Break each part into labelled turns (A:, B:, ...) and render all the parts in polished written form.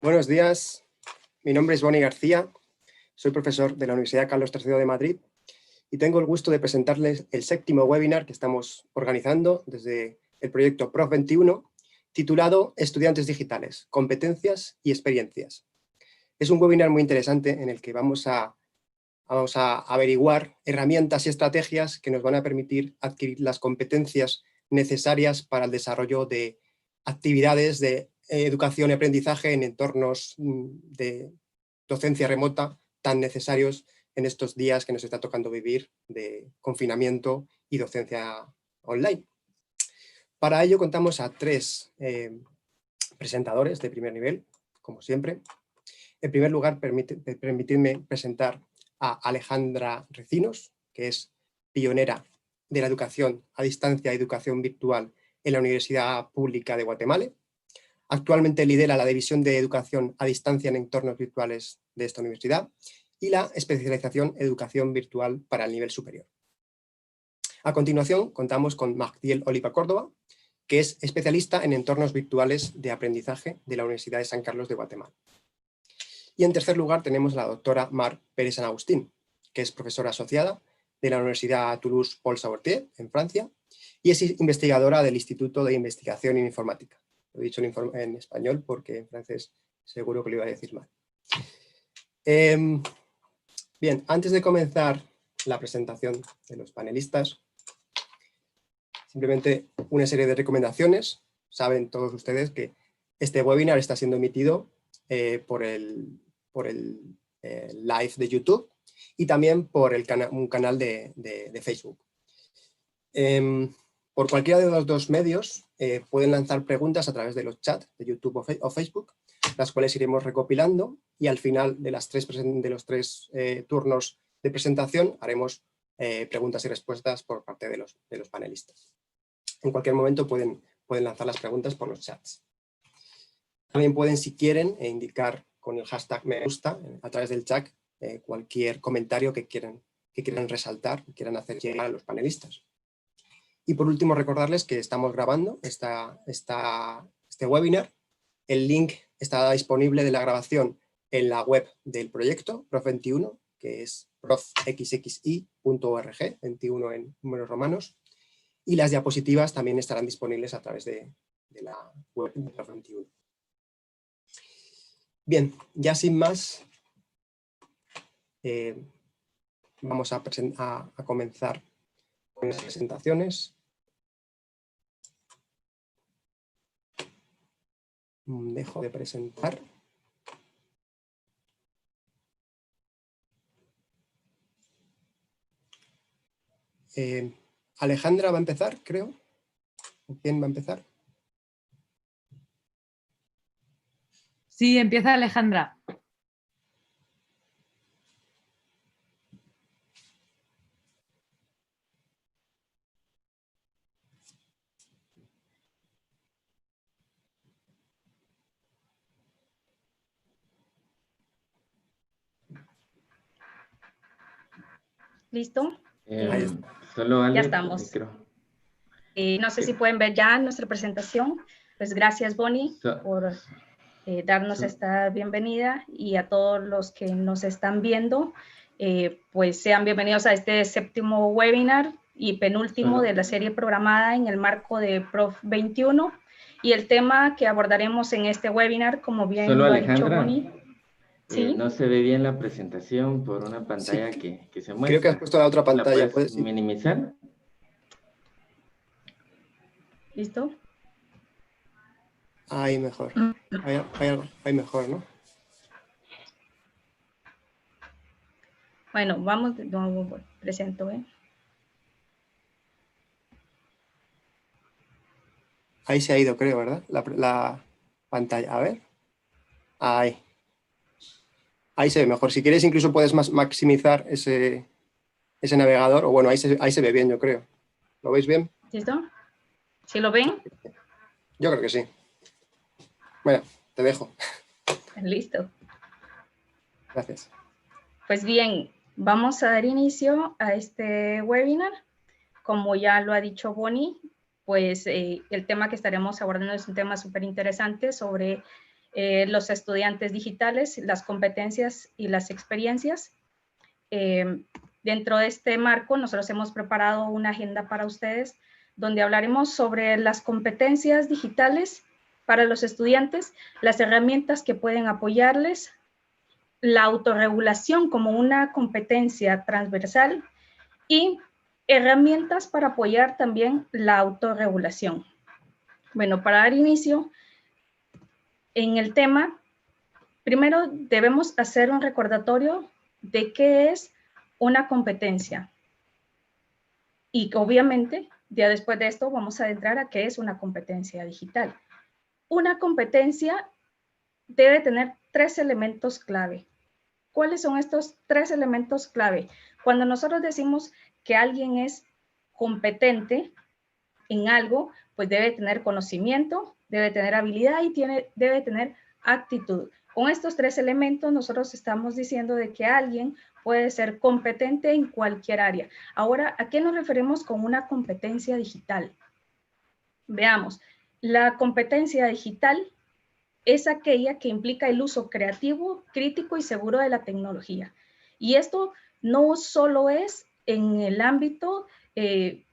A: Buenos días, mi nombre es Boni García, soy profesor de la Universidad Carlos III de Madrid y tengo el gusto de presentarles el 7º webinar que estamos organizando desde el proyecto Prof 21, titulado Estudiantes digitales, competencias y experiencias. Es un webinar muy interesante en el que vamos a averiguar herramientas y estrategias que nos van a permitir adquirir las competencias necesarias para el desarrollo de actividades de educación y aprendizaje en entornos de docencia remota tan necesarios en estos días que nos está tocando vivir de confinamiento y docencia online. Para ello contamos a 3 presentadores de primer nivel, como siempre. En primer lugar, permitidme presentar a Alejandra Recinos, que es pionera de la educación a distancia y educación virtual en la Universidad Pública de Guatemala. Actualmente lidera la División de Educación a Distancia en Entornos Virtuales de esta universidad y la especialización Educación Virtual para el nivel superior. A continuación, contamos con Magdiel Oliva Córdoba, que es especialista en entornos virtuales de aprendizaje de la Universidad de San Carlos de Guatemala. Y en tercer lugar tenemos a la doctora Mar Pérez San Agustín, que es profesora asociada de la Universidad Toulouse-Paul Sabatier, en Francia, y es investigadora del Instituto de Investigación en Informática. Lo he dicho en español porque en francés seguro que lo iba a decir mal. Bien, antes de comenzar la presentación de los panelistas, simplemente una serie de recomendaciones. Saben todos ustedes que este webinar está siendo emitido por el live de YouTube y también por un canal de Facebook. Por cualquiera de los dos medios pueden lanzar preguntas a través de los chats de YouTube o Facebook, las cuales iremos recopilando y al final de los 3 turnos de presentación haremos preguntas y respuestas por parte de los panelistas. En cualquier momento pueden lanzar las preguntas por los chats. También pueden, si quieren, indicar con el hashtag me gusta a través del chat cualquier comentario que quieran resaltar, que quieran hacer llegar a los panelistas. Y por último, recordarles que estamos grabando este webinar. El link está disponible de la grabación en la web del proyecto, Prof 21, que es profxxi.org, 21 en números romanos, y las diapositivas también estarán disponibles a través de la web de Prof 21. Bien, ya sin más, vamos a comenzar con las presentaciones. Dejo de presentar. Alejandra va a empezar, creo. ¿Quién va a empezar?
B: Sí, empieza Alejandra.
C: ¿Listo?
D: Solo Ale,
C: ya estamos. No sé si pueden ver ya nuestra presentación. Pues gracias, Boni, por darnos esta bienvenida, y a todos los que nos están viendo, pues sean bienvenidos a este 7º webinar y penúltimo de la serie programada en el marco de Prof 21. Y el tema que abordaremos en este webinar, como bien lo ha dicho Boni. ¿Sí?
D: No se ve bien la presentación por una pantalla que se muestra.
A: Creo que has puesto la otra pantalla.
D: ¿La puedes minimizar?
C: ¿Listo?
A: Ahí mejor. Ahí mejor, ¿no?
C: Bueno, vamos, presento,
A: Ahí se ha ido, creo, ¿verdad? La pantalla. A ver. Ahí. Ahí se ve mejor. Si quieres, incluso puedes maximizar ese navegador. O bueno, ahí se ve bien, yo creo. ¿Lo veis bien?
C: ¿Listo? ¿Sí lo ven?
A: Yo creo que sí. Bueno, te dejo.
C: Listo.
A: Gracias.
C: Pues bien, vamos a dar inicio a este webinar. Como ya lo ha dicho Boni, pues el tema que estaremos abordando es un tema súper interesante sobre los estudiantes digitales, las competencias y las experiencias. Dentro de este marco, nosotros hemos preparado una agenda para ustedes donde hablaremos sobre las competencias digitales para los estudiantes, las herramientas que pueden apoyarles, la autorregulación como una competencia transversal y herramientas para apoyar también la autorregulación. Bueno, para dar inicio en el tema, primero debemos hacer un recordatorio de qué es una competencia. Y obviamente, ya después de esto vamos a adentrar a qué es una competencia digital. Una competencia debe tener 3 elementos clave. ¿Cuáles son estos 3 elementos clave? Cuando nosotros decimos que alguien es competente en algo, pues debe tener conocimiento, debe tener habilidad y debe tener actitud. Con estos 3 elementos nosotros estamos diciendo de que alguien puede ser competente en cualquier área. Ahora, ¿a qué nos referimos con una competencia digital? Veamos, la competencia digital es aquella que implica el uso creativo, crítico y seguro de la tecnología. Y esto no solo es en el ámbito de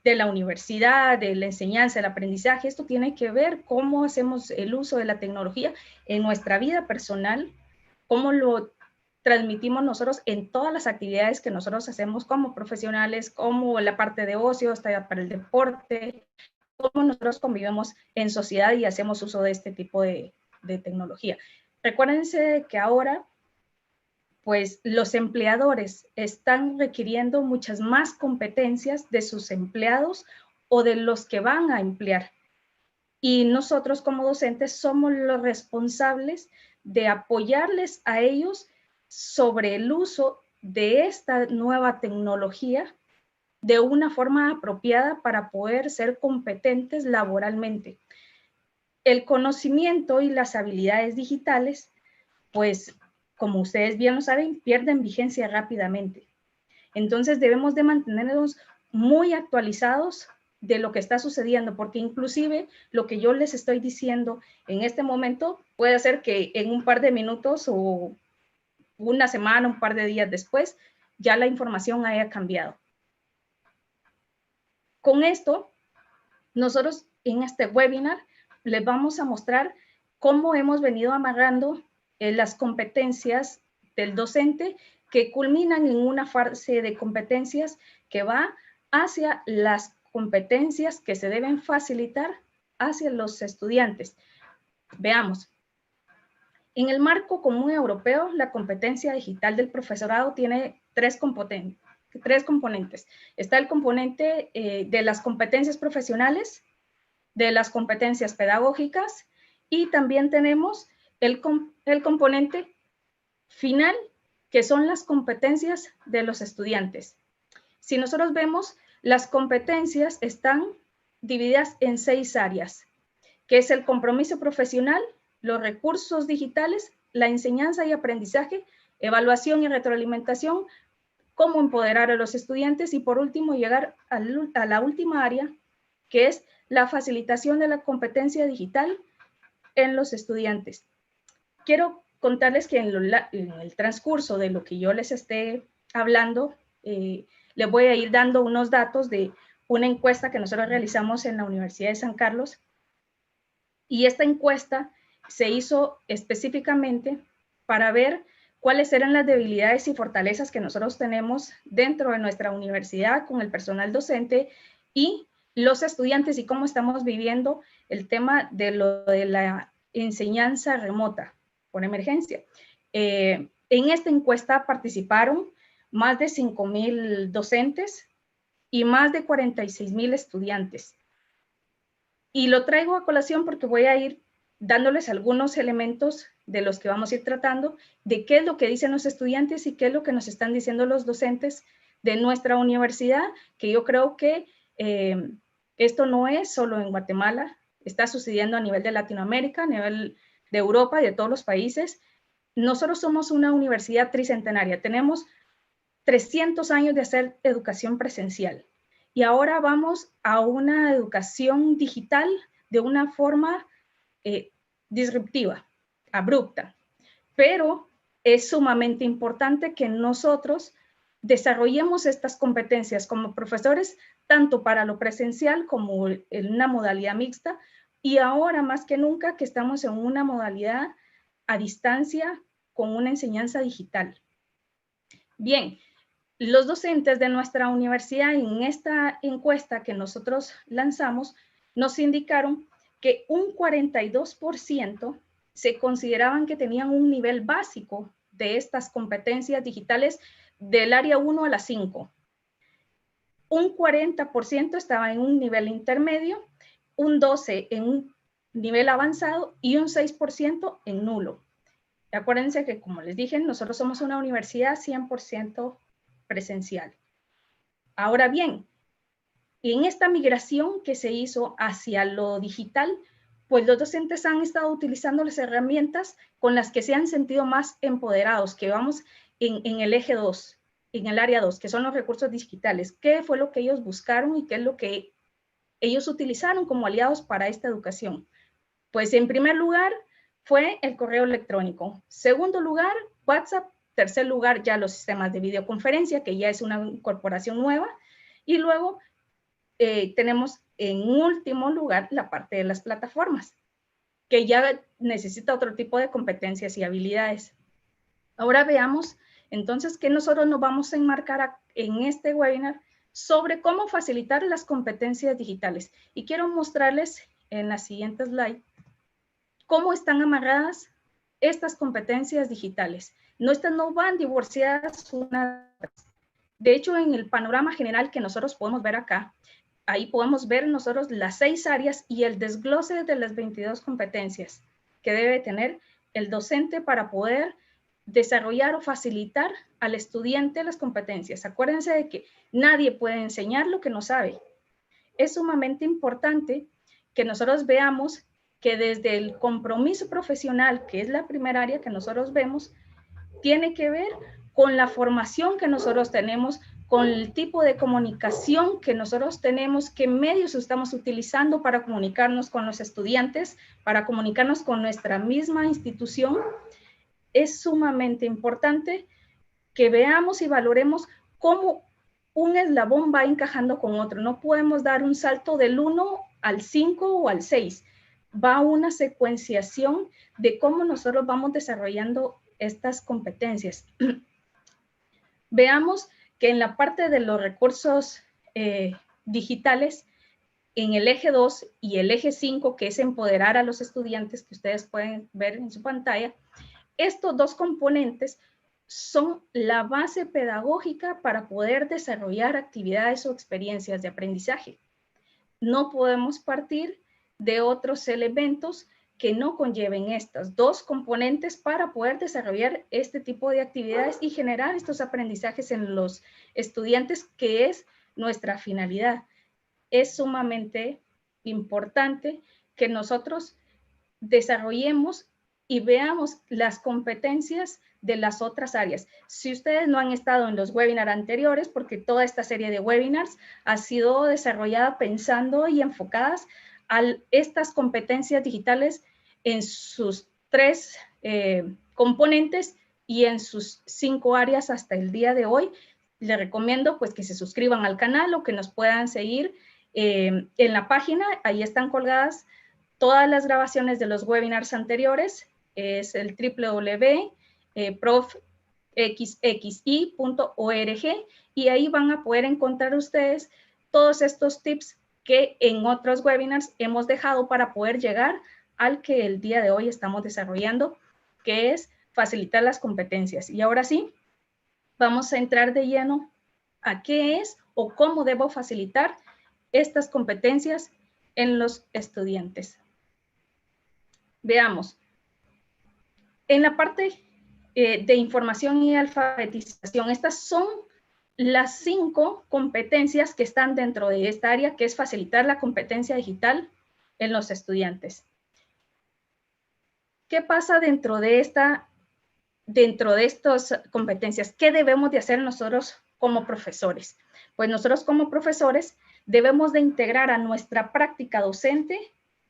C: la universidad, de la enseñanza, del aprendizaje. Esto tiene que ver cómo hacemos el uso de la tecnología en nuestra vida personal, cómo lo transmitimos nosotros en todas las actividades que nosotros hacemos como profesionales, como la parte de ocio, hasta para el deporte, cómo nosotros convivimos en sociedad y hacemos uso de este tipo de tecnología. Recuérdense que ahora, pues los empleadores están requiriendo muchas más competencias de sus empleados o de los que van a emplear. Y nosotros como docentes somos los responsables de apoyarles a ellos sobre el uso de esta nueva tecnología de una forma apropiada para poder ser competentes laboralmente. El conocimiento y las habilidades digitales, pues, como ustedes bien lo saben, pierden vigencia rápidamente. Entonces debemos de mantenernos muy actualizados de lo que está sucediendo, porque inclusive lo que yo les estoy diciendo en este momento puede ser que en un par de minutos o una semana, un par de días después, ya la información haya cambiado. Con esto, nosotros en este webinar les vamos a mostrar cómo hemos venido amarrando las competencias del docente que culminan en una fase de competencias que va hacia las competencias que se deben facilitar hacia los estudiantes. Veamos. En el marco común europeo, la competencia digital del profesorado tiene 3 componentes. Está el componente de las competencias profesionales, de las competencias pedagógicas y también tenemos el componente final, que son las competencias de los estudiantes. Si nosotros vemos, las competencias están divididas en 6 áreas, que es el compromiso profesional, los recursos digitales, la enseñanza y aprendizaje, evaluación y retroalimentación, cómo empoderar a los estudiantes y por último llegar a la última área, que es la facilitación de la competencia digital en los estudiantes. Quiero contarles que en el transcurso de lo que yo les esté hablando, les voy a ir dando unos datos de una encuesta que nosotros realizamos en la Universidad de San Carlos. Y esta encuesta se hizo específicamente para ver cuáles eran las debilidades y fortalezas que nosotros tenemos dentro de nuestra universidad con el personal docente y los estudiantes y cómo estamos viviendo el tema de la enseñanza remota por emergencia. En esta encuesta participaron más de 5,000 docentes y más de 46,000 estudiantes. Y lo traigo a colación porque voy a ir dándoles algunos elementos de los que vamos a ir tratando, de qué es lo que dicen los estudiantes y qué es lo que nos están diciendo los docentes de nuestra universidad, que yo creo que esto no es solo en Guatemala, está sucediendo a nivel de Latinoamérica, a nivel de Europa y de todos los países. Nosotros somos una universidad tricentenaria, tenemos 300 años de hacer educación presencial y ahora vamos a una educación digital de una forma disruptiva, abrupta, pero es sumamente importante que nosotros desarrollemos estas competencias como profesores, tanto para lo presencial como en una modalidad mixta, y ahora más que nunca que estamos en una modalidad a distancia con una enseñanza digital. Bien, los docentes de nuestra universidad en esta encuesta que nosotros lanzamos nos indicaron que un 42% se consideraban que tenían un nivel básico de estas competencias digitales del área 1 a la 5. Un 40% estaba en un nivel intermedio, un 12% en un nivel avanzado y un 6% en nulo. Acuérdense que, como les dije, nosotros somos una universidad 100% presencial. Ahora bien, en esta migración que se hizo hacia lo digital, pues los docentes han estado utilizando las herramientas con las que se han sentido más empoderados, que vamos en el eje 2, en el área 2, que son los recursos digitales. ¿Qué fue lo que ellos buscaron y qué es lo que ellos utilizaron como aliados para esta educación? Pues en primer lugar fue el correo electrónico. Segundo lugar, WhatsApp. Tercer lugar, ya los sistemas de videoconferencia, que ya es una incorporación nueva. Y luego tenemos en último lugar la parte de las plataformas, que ya necesita otro tipo de competencias y habilidades. Ahora veamos entonces que nosotros nos vamos a enmarcar en este webinar sobre cómo facilitar las competencias digitales. Y quiero mostrarles en la siguiente slide cómo están amarradas estas competencias digitales. Estas no van divorciadas una vez. De hecho, en el panorama general que nosotros podemos ver acá, ahí podemos ver nosotros las 6 áreas y el desglose de las 22 competencias que debe tener el docente para poder desarrollar o facilitar al estudiante las competencias. Acuérdense de que nadie puede enseñar lo que no sabe. Es sumamente importante que nosotros veamos que desde el compromiso profesional, que es la primera área que nosotros vemos, tiene que ver con la formación que nosotros tenemos, con el tipo de comunicación que nosotros tenemos, qué medios estamos utilizando para comunicarnos con los estudiantes, para comunicarnos con nuestra misma institución. Es sumamente importante que veamos y valoremos cómo un eslabón va encajando con otro. No podemos dar un salto del 1 al 5 o al 6. Va una secuenciación de cómo nosotros vamos desarrollando estas competencias. Veamos que en la parte de los recursos digitales, en el eje 2 y el eje 5, que es empoderar a los estudiantes, que ustedes pueden ver en su pantalla, estos dos componentes son la base pedagógica para poder desarrollar actividades o experiencias de aprendizaje. No podemos partir de otros elementos que no conlleven estas dos componentes para poder desarrollar este tipo de actividades y generar estos aprendizajes en los estudiantes, que es nuestra finalidad. Es sumamente importante que nosotros desarrollemos y veamos las competencias de las otras áreas. Si ustedes no han estado en los webinars anteriores, porque toda esta serie de webinars ha sido desarrollada pensando y enfocadas a estas competencias digitales en sus 3 componentes y en sus 5 áreas hasta el día de hoy. Les recomiendo pues que se suscriban al canal o que nos puedan seguir en la página. Ahí están colgadas todas las grabaciones de los webinars anteriores. Es el www.profxxi.org y ahí van a poder encontrar ustedes todos estos tips que en otros webinars hemos dejado para poder llegar al que el día de hoy estamos desarrollando, que es facilitar las competencias. Y ahora sí, vamos a entrar de lleno a qué es o cómo debo facilitar estas competencias en los estudiantes. Veamos. En la parte de información y alfabetización, estas son las 5 competencias que están dentro de esta área, que es facilitar la competencia digital en los estudiantes. ¿Qué pasa dentro de estas competencias? ¿Qué debemos de hacer nosotros como profesores? Pues nosotros como profesores debemos de integrar a nuestra práctica docente,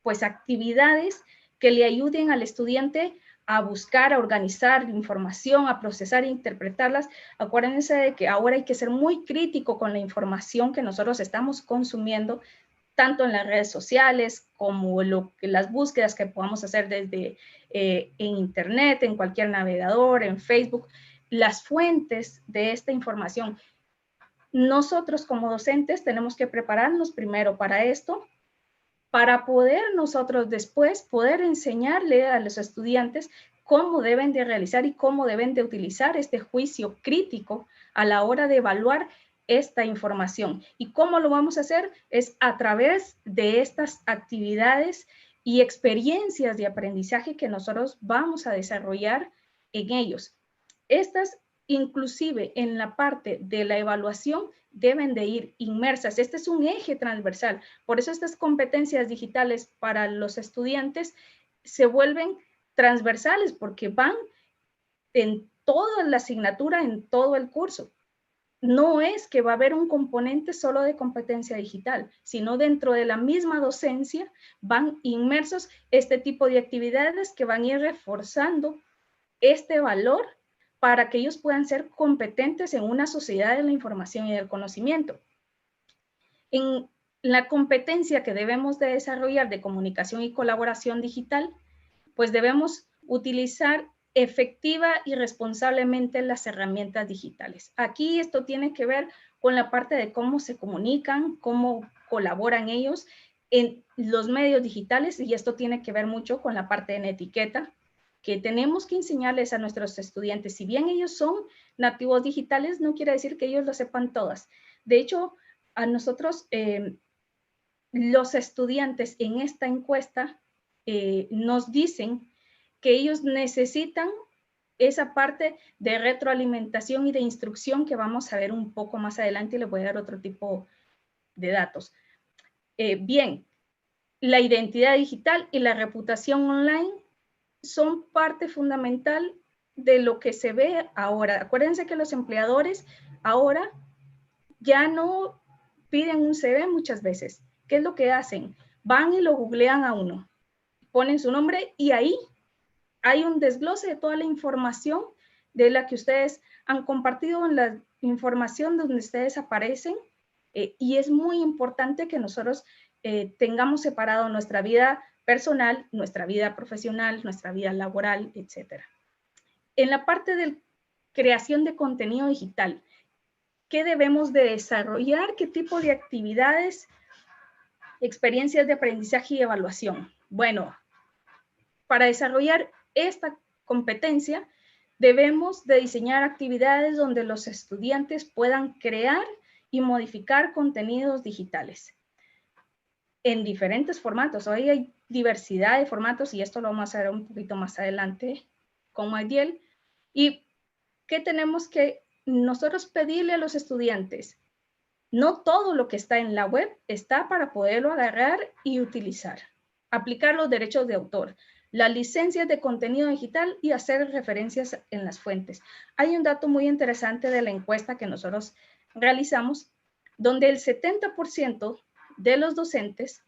C: pues actividades que le ayuden al estudiante a buscar, a organizar información, a procesar e interpretarlas. Acuérdense de que ahora hay que ser muy crítico con la información que nosotros estamos consumiendo, tanto en las redes sociales como las búsquedas que podamos hacer desde en internet, en cualquier navegador, en Facebook, las fuentes de esta información. Nosotros como docentes tenemos que prepararnos primero para esto, para poder nosotros después poder enseñarle a los estudiantes cómo deben de realizar y cómo deben de utilizar este juicio crítico a la hora de evaluar esta información. ¿Y cómo lo vamos a hacer? Es a través de estas actividades y experiencias de aprendizaje que nosotros vamos a desarrollar en ellos. Estas, inclusive en la parte de la evaluación, deben de ir inmersas. Este es un eje transversal. Por eso estas competencias digitales para los estudiantes se vuelven transversales porque van en toda la asignatura, en todo el curso. No es que va a haber un componente solo de competencia digital, sino dentro de la misma docencia van inmersos este tipo de actividades que van a ir reforzando este valor para que ellos puedan ser competentes en una sociedad de la información y del conocimiento. En la competencia que debemos de desarrollar de comunicación y colaboración digital, pues debemos utilizar efectiva y responsablemente las herramientas digitales. Aquí esto tiene que ver con la parte de cómo se comunican, cómo colaboran ellos en los medios digitales, y esto tiene que ver mucho con la parte de etiqueta, que tenemos que enseñarles a nuestros estudiantes. Si bien ellos son nativos digitales, no quiere decir que ellos lo sepan todas. De hecho, a nosotros, los estudiantes en esta encuesta nos dicen que ellos necesitan esa parte de retroalimentación y de instrucción que vamos a ver un poco más adelante, y les voy a dar otro tipo de datos. Bien, la identidad digital y la reputación online son parte fundamental de lo que se ve ahora. Acuérdense que los empleadores ahora ya no piden un CV muchas veces. ¿Qué es lo que hacen? Van y lo googlean a uno, ponen su nombre y ahí hay un desglose de toda la información de la que ustedes han compartido, en la información donde ustedes aparecen, y es muy importante que nosotros tengamos separado nuestra vida personal, nuestra vida profesional, nuestra vida laboral, etc. En la parte de creación de contenido digital, ¿qué debemos de desarrollar? ¿Qué tipo de actividades, experiencias de aprendizaje y evaluación? Bueno, para desarrollar esta competencia, debemos de diseñar actividades donde los estudiantes puedan crear y modificar contenidos digitales en diferentes formatos. Hoy hay diversidad de formatos y esto lo vamos a ver un poquito más adelante con Magdiel. ¿Y qué tenemos que nosotros pedirle a los estudiantes? No todo lo que está en la web está para poderlo agarrar y utilizar. Aplicar los derechos de autor, las licencias de contenido digital y hacer referencias en las fuentes. Hay un dato muy interesante de la encuesta que nosotros realizamos, donde el 70% de los docentes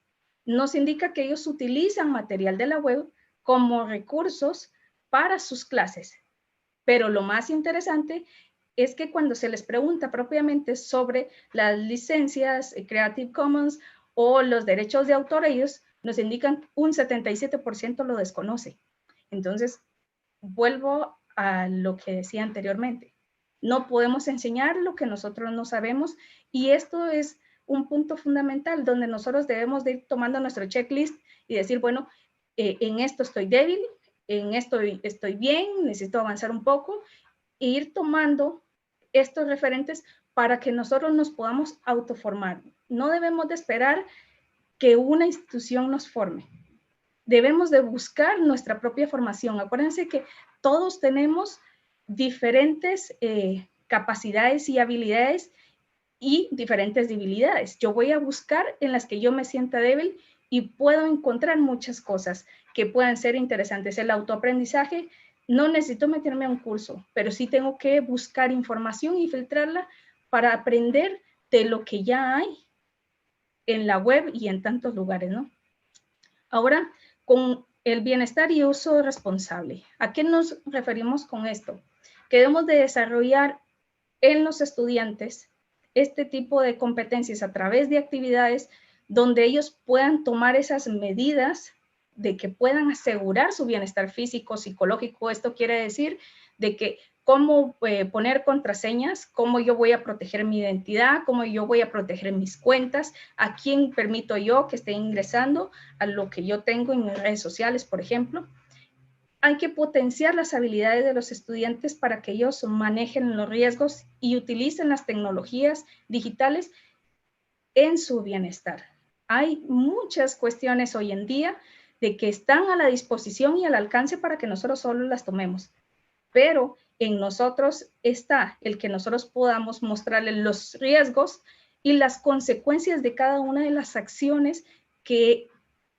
C: nos indica que ellos utilizan material de la web como recursos para sus clases. Pero lo más interesante es que cuando se les pregunta propiamente sobre las licencias Creative Commons o los derechos de autor, ellos nos indican un 77% lo desconoce. Entonces, vuelvo a lo que decía anteriormente. No podemos enseñar lo que nosotros no sabemos, y esto es un punto fundamental donde nosotros debemos de ir tomando nuestro checklist y decir, bueno, en esto estoy débil, en esto estoy bien, necesito avanzar un poco, e ir tomando estos referentes para que nosotros nos podamos autoformar. No debemos de esperar que una institución nos forme. Debemos de buscar nuestra propia formación. Acuérdense que todos tenemos diferentes capacidades y habilidades y diferentes debilidades. Yo voy a buscar en las que yo me sienta débil y puedo encontrar muchas cosas que puedan ser interesantes. El autoaprendizaje, no necesito meterme a un curso, pero sí tengo que buscar información y filtrarla para aprender de lo que ya hay en la web y en tantos lugares, ¿no? Ahora, con el bienestar y uso responsable. ¿A qué nos referimos con esto? Que debemos de desarrollar en los estudiantes este tipo de competencias a través de actividades donde ellos puedan tomar esas medidas de que puedan asegurar su bienestar físico, psicológico. Esto quiere decir de que cómo poner contraseñas, cómo yo voy a proteger mi identidad, cómo yo voy a proteger mis cuentas, a quién permito yo que esté ingresando a lo que yo tengo en mis redes sociales, por ejemplo. Hay que potenciar las habilidades de los estudiantes para que ellos manejen los riesgos y utilicen las tecnologías digitales en su bienestar. Hay muchas cuestiones hoy en día de que están a la disposición y al alcance para que nosotros solo las tomemos, pero en nosotros está el que nosotros podamos mostrarles los riesgos y las consecuencias de cada una de las acciones que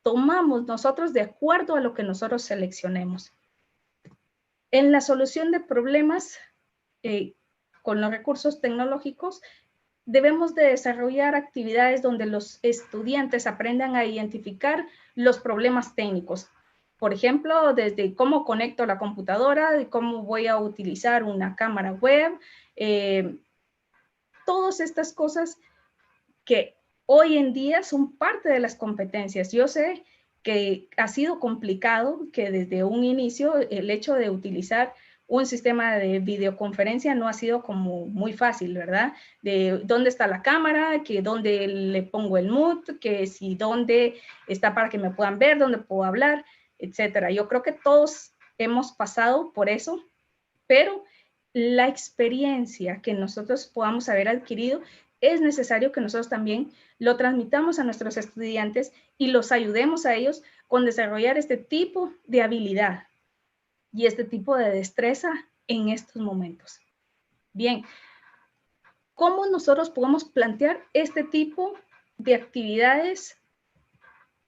C: tomamos nosotros de acuerdo a lo que nosotros seleccionemos. En la solución de problemas con los recursos tecnológicos, debemos de desarrollar actividades donde los estudiantes aprendan a identificar los problemas técnicos. Por ejemplo, desde cómo conecto la computadora, de cómo voy a utilizar una cámara web, todas estas cosas que hoy en día son parte de las competencias. Yo sé que ha sido complicado, que desde un inicio el hecho de utilizar un sistema de videoconferencia no ha sido como muy fácil, ¿verdad? De dónde está la cámara, que dónde le pongo el mute, que si dónde está para que me puedan ver, dónde puedo hablar, etcétera. Yo creo que todos hemos pasado por eso, pero la experiencia que nosotros podamos haber adquirido es necesario que nosotros también lo transmitamos a nuestros estudiantes y los ayudemos a ellos con desarrollar este tipo de habilidad y este tipo de destreza en estos momentos. Bien, ¿cómo nosotros podemos plantear este tipo de actividades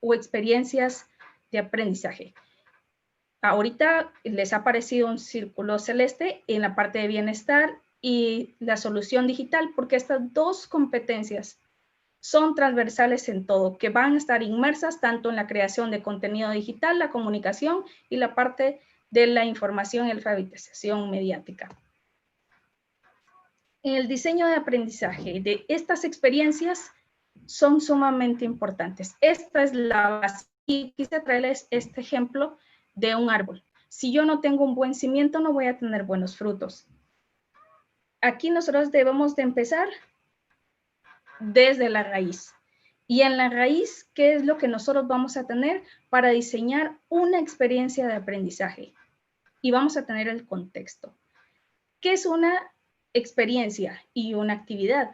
C: o experiencias de aprendizaje? Ahorita les ha aparecido un círculo celeste en la parte de bienestar y la solución digital, porque estas dos competencias son transversales en todo, que van a estar inmersas tanto en la creación de contenido digital, la comunicación y la parte de la información y alfabetización mediática. En el diseño de aprendizaje de estas experiencias son sumamente importantes. Esta es la base y quise traerles este ejemplo de un árbol. Si yo no tengo un buen cimiento, no voy a tener buenos frutos. Aquí nosotros debemos de empezar desde la raíz. Y en la raíz, ¿qué es lo que nosotros vamos a tener para diseñar una experiencia de aprendizaje? Y vamos a tener el contexto. ¿Qué es una experiencia y una actividad?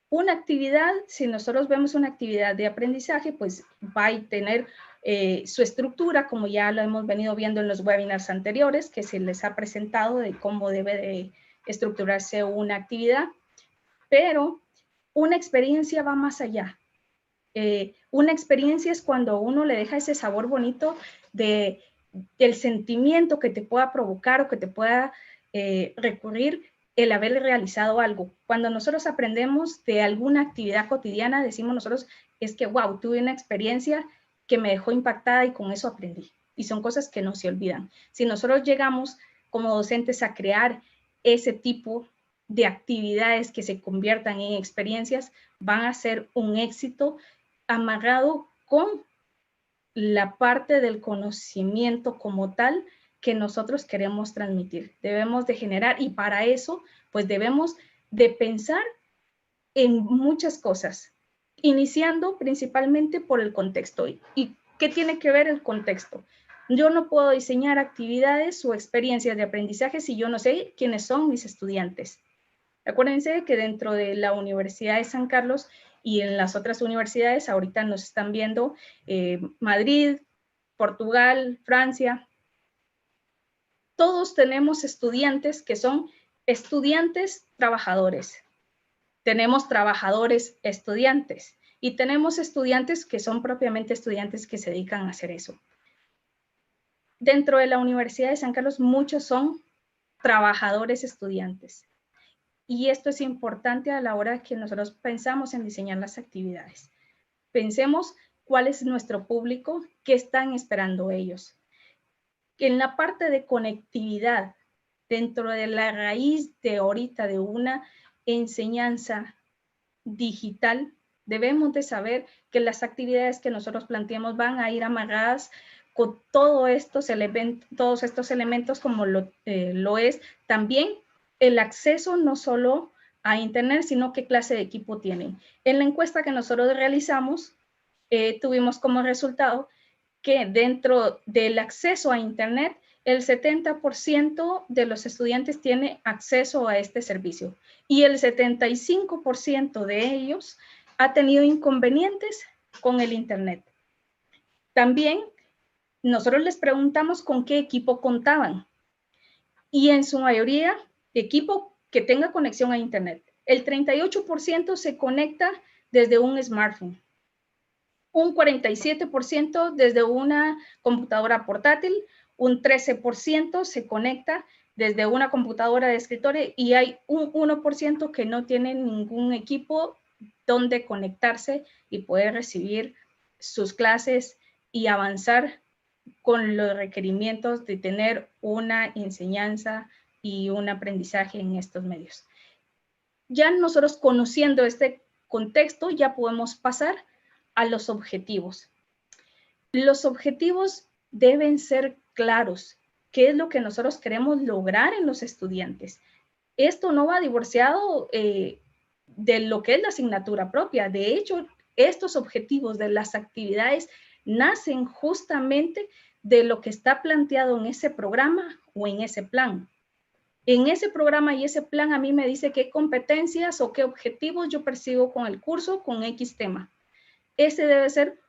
C: Una actividad, si nosotros vemos una actividad de aprendizaje, pues va a tener su estructura, como ya lo hemos venido viendo en los webinars anteriores, que se les ha presentado de cómo debe de estructurarse una actividad, pero una experiencia va más allá. Una experiencia es cuando uno le deja ese sabor bonito del sentimiento que te pueda provocar o que te pueda recurrir el haber realizado algo. Cuando nosotros aprendemos de alguna actividad cotidiana, decimos nosotros, es que, wow, tuve una experiencia que me dejó impactada y con eso aprendí. Y son cosas que no se olvidan. Si nosotros llegamos como docentes a crear ese tipo de actividades que se conviertan en experiencias, van a ser un éxito amarrado con la parte del conocimiento como tal que nosotros queremos transmitir. Debemos de generar y para eso pues debemos de pensar en muchas cosas, iniciando principalmente por el contexto. ¿Y qué tiene que ver el contexto? Yo no puedo diseñar actividades o experiencias de aprendizaje si yo no sé quiénes son mis estudiantes. Acuérdense que dentro de la Universidad de San Carlos y en las otras universidades, ahorita nos están viendo Madrid, Portugal, Francia. Todos tenemos estudiantes que son estudiantes trabajadores. Tenemos trabajadores estudiantes y tenemos estudiantes que son propiamente estudiantes que se dedican a hacer eso. Dentro de la Universidad de San Carlos, muchos son trabajadores estudiantes. Y esto es importante a la hora que nosotros pensamos en diseñar las actividades. Pensemos cuál es nuestro público, qué están esperando ellos. En la parte de conectividad, dentro de la raíz de ahorita de una enseñanza digital, debemos de saber que las actividades que nosotros planteamos van a ir amarradas con todos estos elementos como lo es también el acceso no solo a Internet, sino qué clase de equipo tienen. En la encuesta que nosotros realizamos, tuvimos como resultado que dentro del acceso a Internet, el 70% de los estudiantes tiene acceso a este servicio y el 75% de ellos ha tenido inconvenientes con el Internet. También nosotros les preguntamos con qué equipo contaban y en su mayoría equipo que tenga conexión a Internet. El 38% se conecta desde un smartphone, un 47% desde una computadora portátil, un 13% se conecta desde una computadora de escritorio y hay un 1% que no tiene ningún equipo donde conectarse y poder recibir sus clases y avanzar con los requerimientos de tener una enseñanza y un aprendizaje en estos medios. Ya nosotros conociendo este contexto ya podemos pasar a los objetivos. Los objetivos deben ser claros. ¿Qué es lo que nosotros queremos lograr en los estudiantes? Esto no va divorciado de lo que es la asignatura propia. De hecho, estos objetivos de las actividades nacen justamente de lo que está planteado en ese programa o en ese plan. En ese programa y ese plan a mí me dice qué competencias o qué objetivos yo persigo con el curso, con X tema. Ese debe ser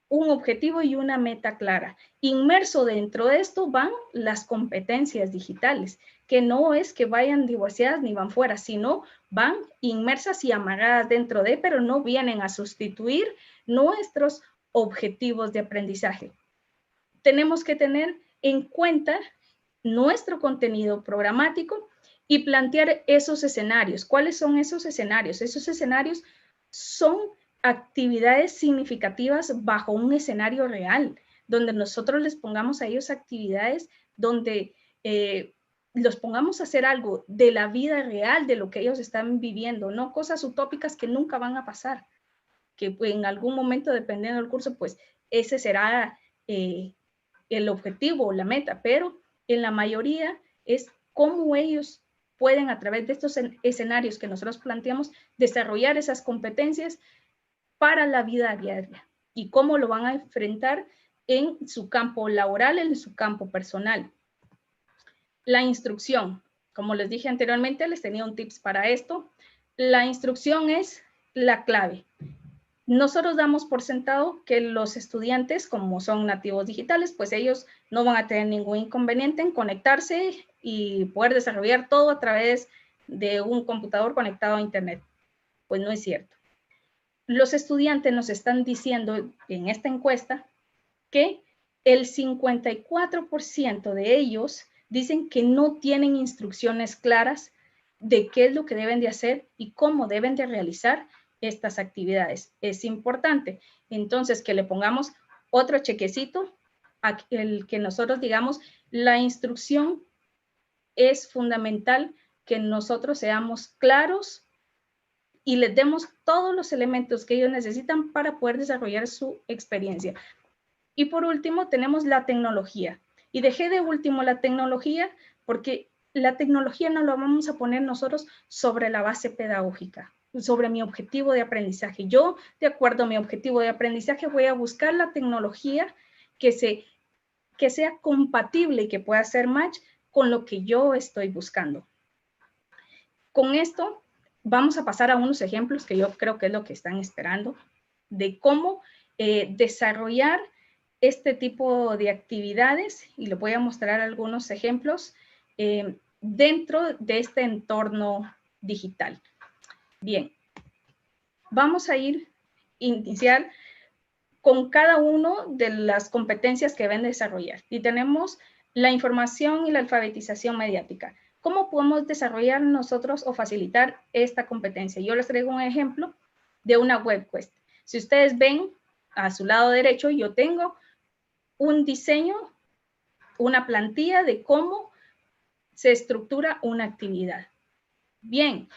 C: un objetivo y una meta clara. Inmerso dentro de esto van las competencias digitales, que no es que vayan divorciadas ni van fuera, sino van inmersas y amarradas dentro de, pero no vienen a sustituir nuestros objetivos de aprendizaje. Tenemos que tener en cuenta nuestro contenido programático y plantear esos escenarios. ¿Cuáles son esos escenarios? Esos escenarios son actividades significativas bajo un escenario real, donde nosotros les pongamos a ellos actividades donde los pongamos a hacer algo de la vida real, de lo que ellos están viviendo, no cosas utópicas que nunca van a pasar, que en algún momento, dependiendo del curso, pues ese será el objetivo o la meta, pero en la mayoría es cómo ellos pueden a través de estos escenarios que nosotros planteamos desarrollar esas competencias para la vida diaria y cómo lo van a enfrentar en su campo laboral, en su campo personal. La instrucción, como les dije anteriormente, les tenía un tips para esto. La instrucción es la clave. Nosotros damos por sentado que los estudiantes, como son nativos digitales, pues ellos no van a tener ningún inconveniente en conectarse y poder desarrollar todo a través de un computador conectado a Internet. Pues no es cierto. Los estudiantes nos están diciendo en esta encuesta que el 54% de ellos dicen que no tienen instrucciones claras de qué es lo que deben de hacer y cómo deben de realizar estas actividades. Es importante, entonces, que le pongamos otro chequecito a el que nosotros digamos, la instrucción es fundamental que nosotros seamos claros y les demos todos los elementos que ellos necesitan para poder desarrollar su experiencia. Y por último, tenemos la tecnología. Y dejé de último la tecnología porque la tecnología no la vamos a poner nosotros sobre la base pedagógica, sobre mi objetivo de aprendizaje. Yo, de acuerdo a mi objetivo de aprendizaje, voy a buscar la tecnología que sea compatible y que pueda hacer match con lo que yo estoy buscando. Con esto, vamos a pasar a unos ejemplos que yo creo que es lo que están esperando, de cómo desarrollar este tipo de actividades, y les voy a mostrar algunos ejemplos dentro de este entorno digital. Bien, vamos a iniciar con cada uno de las competencias que deben desarrollar. Y tenemos la información y la alfabetización mediática. ¿Cómo podemos desarrollar nosotros o facilitar esta competencia? Yo les traigo un ejemplo de una web quest. Si ustedes ven a su lado derecho yo tengo un diseño, una plantilla de cómo se estructura una actividad. Bien,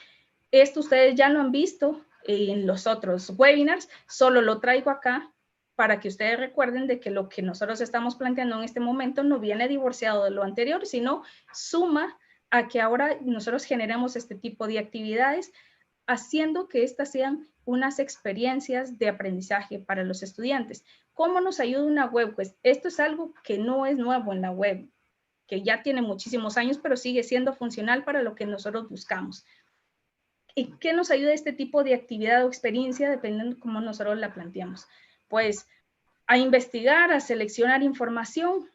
C: esto ustedes ya lo han visto en los otros webinars, solo lo traigo acá para que ustedes recuerden de que lo que nosotros estamos planteando en este momento no viene divorciado de lo anterior, sino suma a que ahora nosotros generemos este tipo de actividades, haciendo que estas sean unas experiencias de aprendizaje para los estudiantes. ¿Cómo nos ayuda una web? Pues esto es algo que no es nuevo en la web, que ya tiene muchísimos años, pero sigue siendo funcional para lo que nosotros buscamos. ¿Y qué nos ayuda este tipo de actividad o experiencia, dependiendo de cómo nosotros la planteamos? Pues a investigar, a seleccionar información,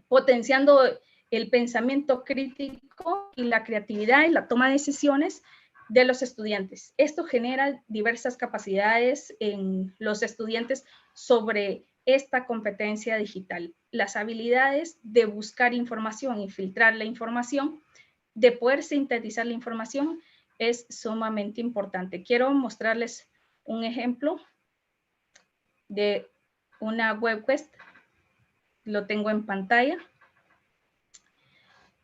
C: potenciando el pensamiento crítico y la creatividad y la toma de decisiones de los estudiantes. Esto genera diversas capacidades en los estudiantes sobre esta competencia digital. Las habilidades de buscar información y filtrar la información, de poder sintetizar la información, es sumamente importante. Quiero mostrarles un ejemplo de una web quest. Lo tengo en pantalla.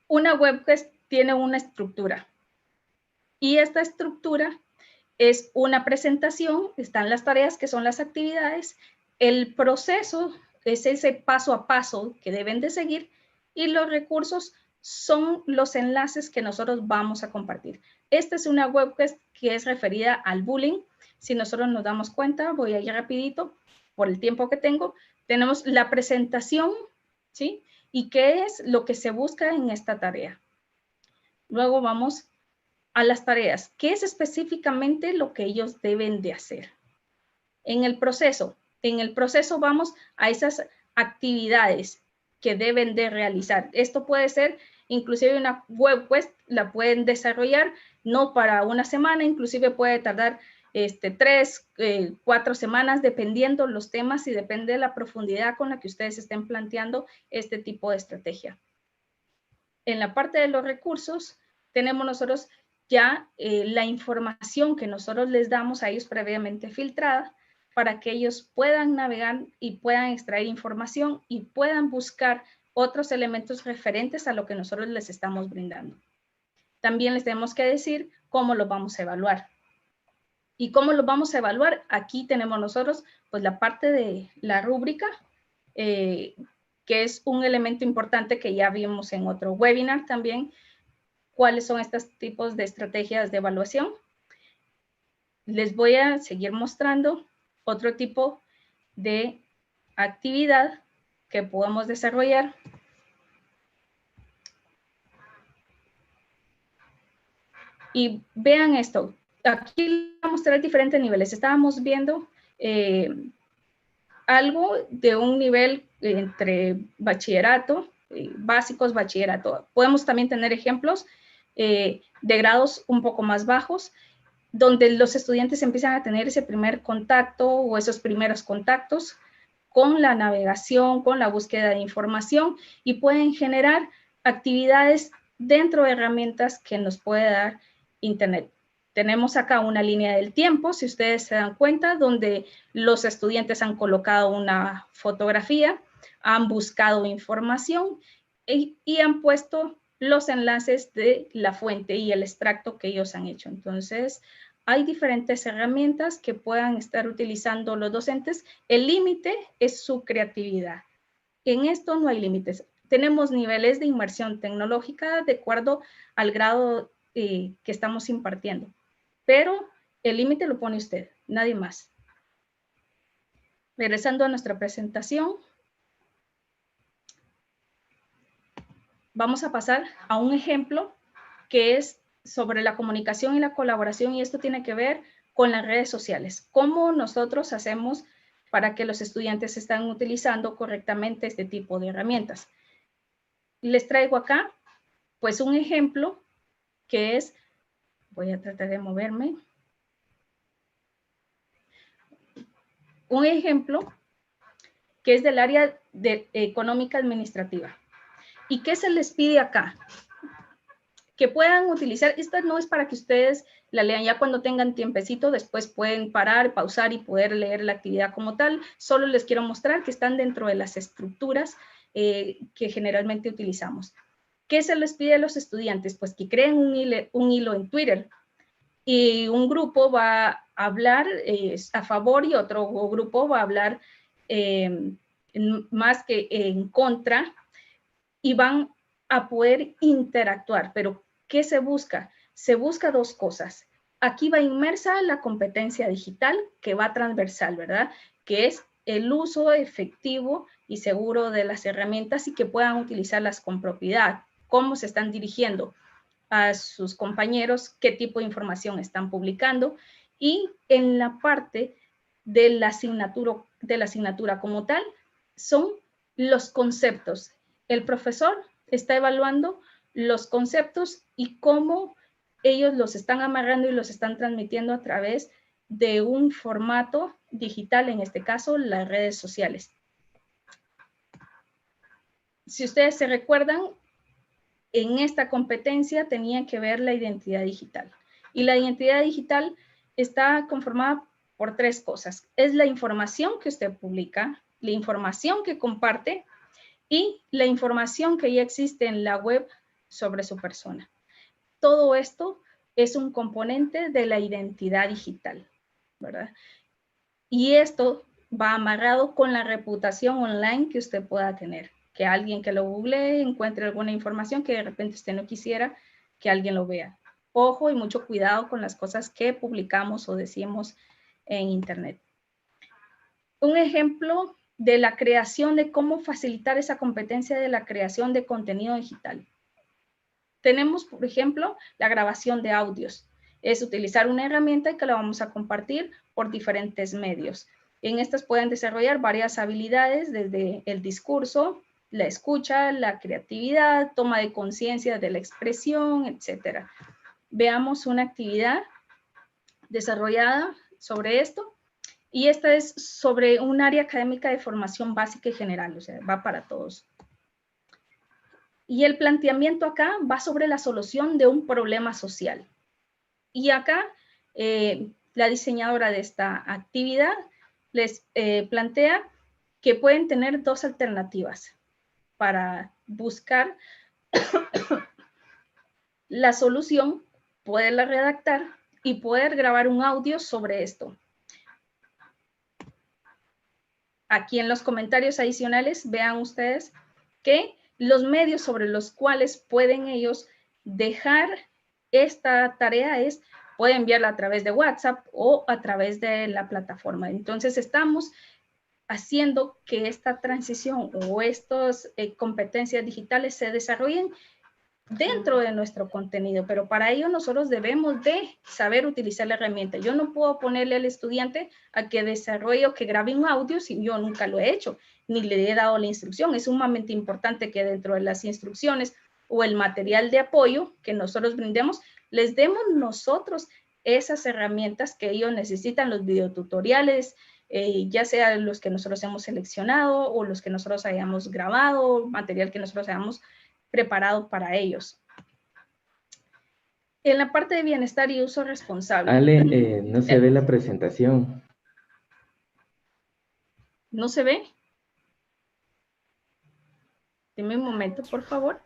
C: Una web quest tiene una estructura. Y esta estructura es una presentación, están las tareas que son las actividades, el proceso es ese paso a paso que deben de seguir y los recursos son los enlaces que nosotros vamos a compartir. Esta es una web quest que es referida al bullying. Si nosotros nos damos cuenta, voy a ir rapidito por el tiempo que tengo. Tenemos la presentación, ¿sí? ¿Y qué es lo que se busca en esta tarea? Luego vamos a las tareas. ¿Qué es específicamente lo que ellos deben de hacer? En el proceso vamos a esas actividades que deben de realizar. Esto puede ser inclusive una web quest, la pueden desarrollar no para una semana, inclusive puede tardar 3, 4 semanas, dependiendo los temas y depende de la profundidad con la que ustedes estén planteando este tipo de estrategia. En la parte de los recursos, tenemos nosotros ya la información que nosotros les damos a ellos previamente filtrada para que ellos puedan navegar y puedan extraer información y puedan buscar otros elementos referentes a lo que nosotros les estamos brindando. También les tenemos que decir cómo lo vamos a evaluar. ¿Y cómo lo vamos a evaluar? Aquí tenemos nosotros pues la parte de la rúbrica, que es un elemento importante que ya vimos en otro webinar también. ¿Cuáles son estos tipos de estrategias de evaluación? Les voy a seguir mostrando otro tipo de actividad que podemos desarrollar. Y vean esto. Aquí les voy a mostrar diferentes niveles. Estábamos viendo algo de un nivel entre bachillerato, básicos, bachillerato. Podemos también tener ejemplos de grados un poco más bajos, donde los estudiantes empiezan a tener ese primer contacto o esos primeros contactos con la navegación, con la búsqueda de información y pueden generar actividades dentro de herramientas que nos puede dar Internet. Tenemos acá una línea del tiempo, si ustedes se dan cuenta, donde los estudiantes han colocado una fotografía, han buscado información y han puesto los enlaces de la fuente y el extracto que ellos han hecho. Entonces, hay diferentes herramientas que puedan estar utilizando los docentes. El límite es su creatividad. En esto no hay límites. Tenemos niveles de inmersión tecnológica de acuerdo al grado que estamos impartiendo. Pero el límite lo pone usted, nadie más. Regresando a nuestra presentación, vamos a pasar a un ejemplo que es sobre la comunicación y la colaboración, y esto tiene que ver con las redes sociales. ¿Cómo nosotros hacemos para que los estudiantes estén utilizando correctamente este tipo de herramientas? Les traigo acá, pues, un ejemplo que es, voy a tratar de moverme. Un ejemplo que es del área de económica administrativa. ¿Y qué se les pide acá? que puedan utilizar. Esta no es para que ustedes la lean ya cuando tengan tiempecito, después pueden parar, pausar y poder leer la actividad como tal. Solo les quiero mostrar que están dentro de las estructuras que generalmente utilizamos. ¿Qué se les pide a los estudiantes? Pues que creen un hilo en Twitter y un grupo va a hablar a favor y otro grupo va a hablar más que en contra y van a poder interactuar. Pero, ¿qué se busca? Se busca dos cosas. Aquí va inmersa la competencia digital que va transversal, ¿verdad? Que es el uso efectivo y seguro de las herramientas y que puedan utilizarlas con propiedad. Cómo se están dirigiendo a sus compañeros, qué tipo de información están publicando y en la parte de la asignatura como tal son los conceptos. El profesor está evaluando los conceptos y cómo ellos los están amarrando y los están transmitiendo a través de un formato digital, en este caso, las redes sociales. Si ustedes se recuerdan, en esta competencia tenían que ver la identidad digital. Y la identidad digital está conformada por tres cosas. Es la información que usted publica, la información que comparte y la información que ya existe en la web sobre su persona. Todo esto es un componente de la identidad digital, ¿verdad? Y esto va amarrado con la reputación online que usted pueda tener. Que alguien que lo googlee encuentre alguna información que de repente usted no quisiera que alguien lo vea. Ojo y mucho cuidado con las cosas que publicamos o decimos en Internet. Un ejemplo de la creación, de cómo facilitar esa competencia de la creación de contenido digital. Tenemos, por ejemplo, la grabación de audios. Es utilizar una herramienta que la vamos a compartir por diferentes medios. En estas pueden desarrollar varias habilidades desde el discurso, la escucha, la creatividad, toma de conciencia de la expresión, etc. Veamos una actividad desarrollada sobre esto. Y esta es sobre un área académica de formación básica y general, o sea, va para todos. Y el planteamiento acá va sobre la solución de un problema social. Y acá la diseñadora de esta actividad les plantea que pueden tener dos alternativas para buscar la solución, poderla redactar y poder grabar un audio sobre esto. Aquí en los comentarios adicionales vean ustedes que los medios sobre los cuales pueden ellos dejar esta tarea pueden enviarla a través de WhatsApp o a través de la plataforma. Entonces estamos haciendo que esta transición o estas competencias digitales se desarrollen dentro de nuestro contenido, pero para ello nosotros debemos de saber utilizar la herramienta. Yo no puedo ponerle al estudiante a que desarrolle o que grabe un audio si yo nunca lo he hecho, ni le he dado la instrucción. Es sumamente importante que dentro de las instrucciones o el material de apoyo que nosotros brindemos, les demos nosotros esas herramientas que ellos necesitan, los videotutoriales, ya sea los que nosotros hemos seleccionado o los que nosotros hayamos grabado, material que nosotros hayamos preparado para ellos. En la parte de bienestar y uso responsable.
D: Ale, no se ve la presentación.
C: ¿No se ve? Dime un momento, por favor.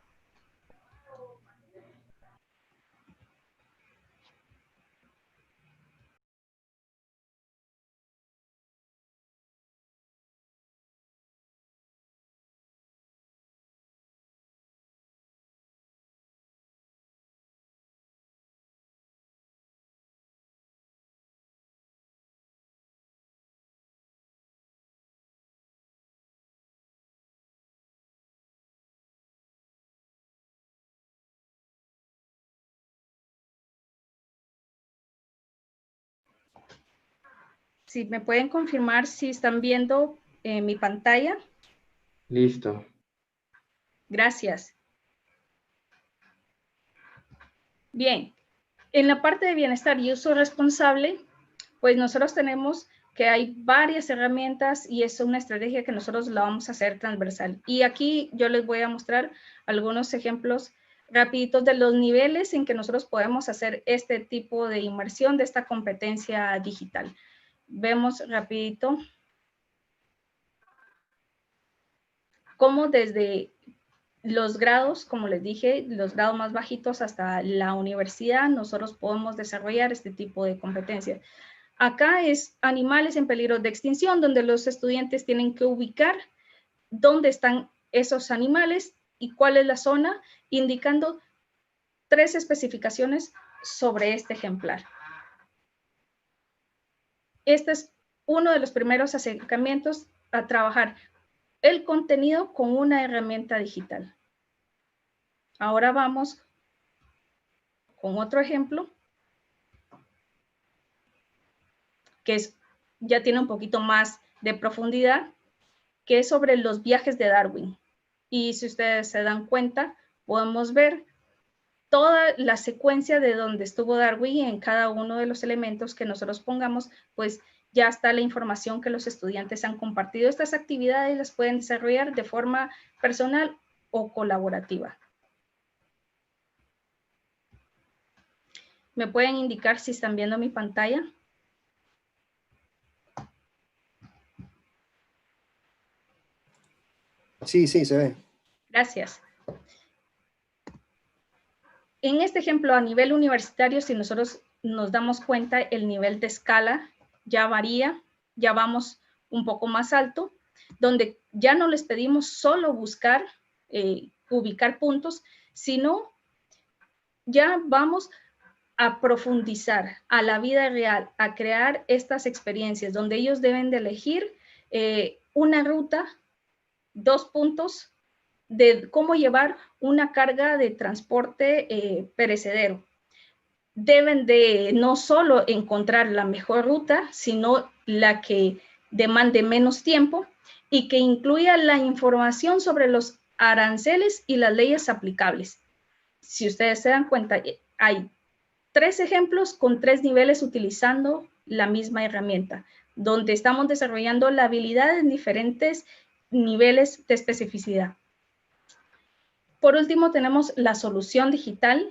C: Si me pueden confirmar si están viendo mi pantalla.
D: Listo.
C: Gracias. Bien, en la parte de bienestar y uso responsable, pues nosotros tenemos que hay varias herramientas y es una estrategia que nosotros la vamos a hacer transversal. Y aquí yo les voy a mostrar algunos ejemplos rapiditos de los niveles en que nosotros podemos hacer este tipo de inmersión de esta competencia digital. Vemos rapidito cómo desde los grados, como les dije, los grados más bajitos hasta la universidad, nosotros podemos desarrollar este tipo de competencias. Acá es animales en peligro de extinción, donde los estudiantes tienen que ubicar dónde están esos animales y cuál es la zona, indicando 3 especificaciones sobre este ejemplar. Este es uno de los primeros acercamientos a trabajar el contenido con una herramienta digital. Ahora vamos con otro ejemplo, que ya tiene un poquito más de profundidad, que es sobre los viajes de Darwin. Y si ustedes se dan cuenta, podemos ver toda la secuencia de donde estuvo Darwin en cada uno de los elementos que nosotros pongamos, pues ya está la información que los estudiantes han compartido. Estas actividades las pueden desarrollar de forma personal o colaborativa. ¿Me pueden indicar si están viendo mi pantalla?
A: Sí, sí, se ve.
C: Gracias. En este ejemplo, a nivel universitario, si nosotros nos damos cuenta, el nivel de escala ya varía, ya vamos un poco más alto, donde ya no les pedimos solo buscar, ubicar puntos, sino ya vamos a profundizar a la vida real, a crear estas experiencias donde ellos deben de elegir una ruta, 2 puntos, de cómo llevar una carga de transporte perecedero. Deben de no solo encontrar la mejor ruta, sino la que demande menos tiempo y que incluya la información sobre los aranceles y las leyes aplicables. Si ustedes se dan cuenta, hay 3 ejemplos con 3 niveles utilizando la misma herramienta, donde estamos desarrollando la habilidad en diferentes niveles de especificidad. Por último, tenemos la solución digital.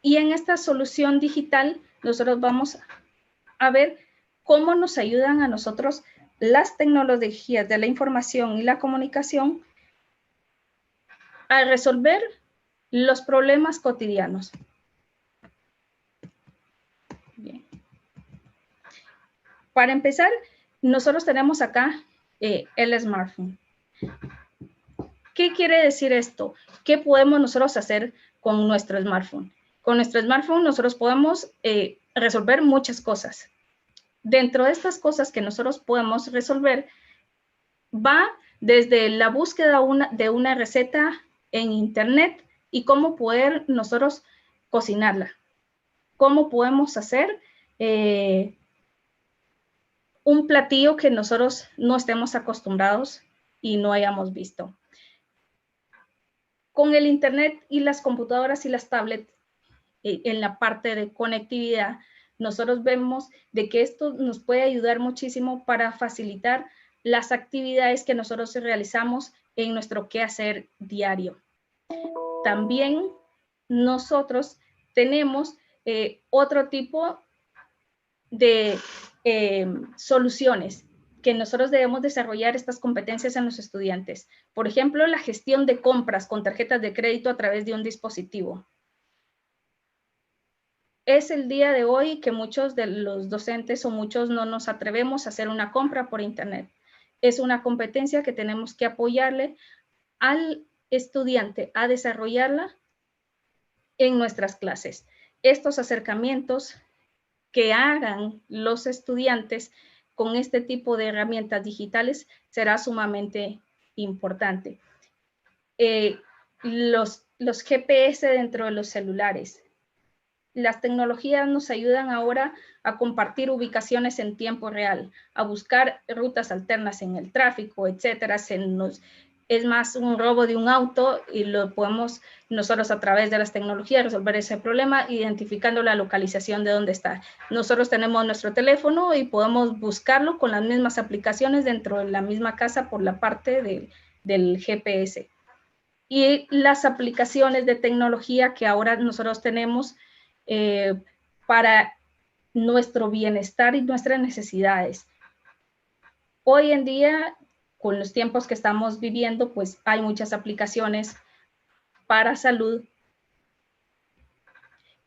C: Y en esta solución digital, nosotros vamos a ver cómo nos ayudan a nosotros las tecnologías de la información y la comunicación a resolver los problemas cotidianos. Bien. Para empezar, nosotros tenemos acá el smartphone. ¿Qué quiere decir esto? ¿Qué podemos nosotros hacer con nuestro smartphone? Con nuestro smartphone nosotros podemos resolver muchas cosas. Dentro de estas cosas que nosotros podemos resolver, va desde la búsqueda de una receta en internet y cómo poder nosotros cocinarla. Cómo podemos hacer un platillo que nosotros no estemos acostumbrados y no hayamos visto. Con el internet y las computadoras y las tablets, en la parte de conectividad, nosotros vemos de que esto nos puede ayudar muchísimo para facilitar las actividades que nosotros realizamos en nuestro quehacer diario. También nosotros tenemos otro tipo de soluciones que nosotros debemos desarrollar estas competencias en los estudiantes. Por ejemplo, la gestión de compras con tarjetas de crédito a través de un dispositivo. Es el día de hoy que muchos de los docentes o muchos no nos atrevemos a hacer una compra por internet. Es una competencia que tenemos que apoyarle al estudiante a desarrollarla en nuestras clases. Estos acercamientos que hagan los estudiantes con este tipo de herramientas digitales será sumamente importante. Los GPS dentro de los celulares. Las tecnologías nos ayudan ahora a compartir ubicaciones en tiempo real, a buscar rutas alternas en el tráfico, etcétera. Es más un robo de un auto y lo podemos nosotros a través de las tecnologías resolver ese problema identificando la localización de dónde está. Nosotros tenemos nuestro teléfono y podemos buscarlo con las mismas aplicaciones dentro de la misma casa por la parte del GPS. Y las aplicaciones de tecnología que ahora nosotros tenemos para nuestro bienestar y nuestras necesidades. Hoy en día, con los tiempos que estamos viviendo, pues hay muchas aplicaciones para salud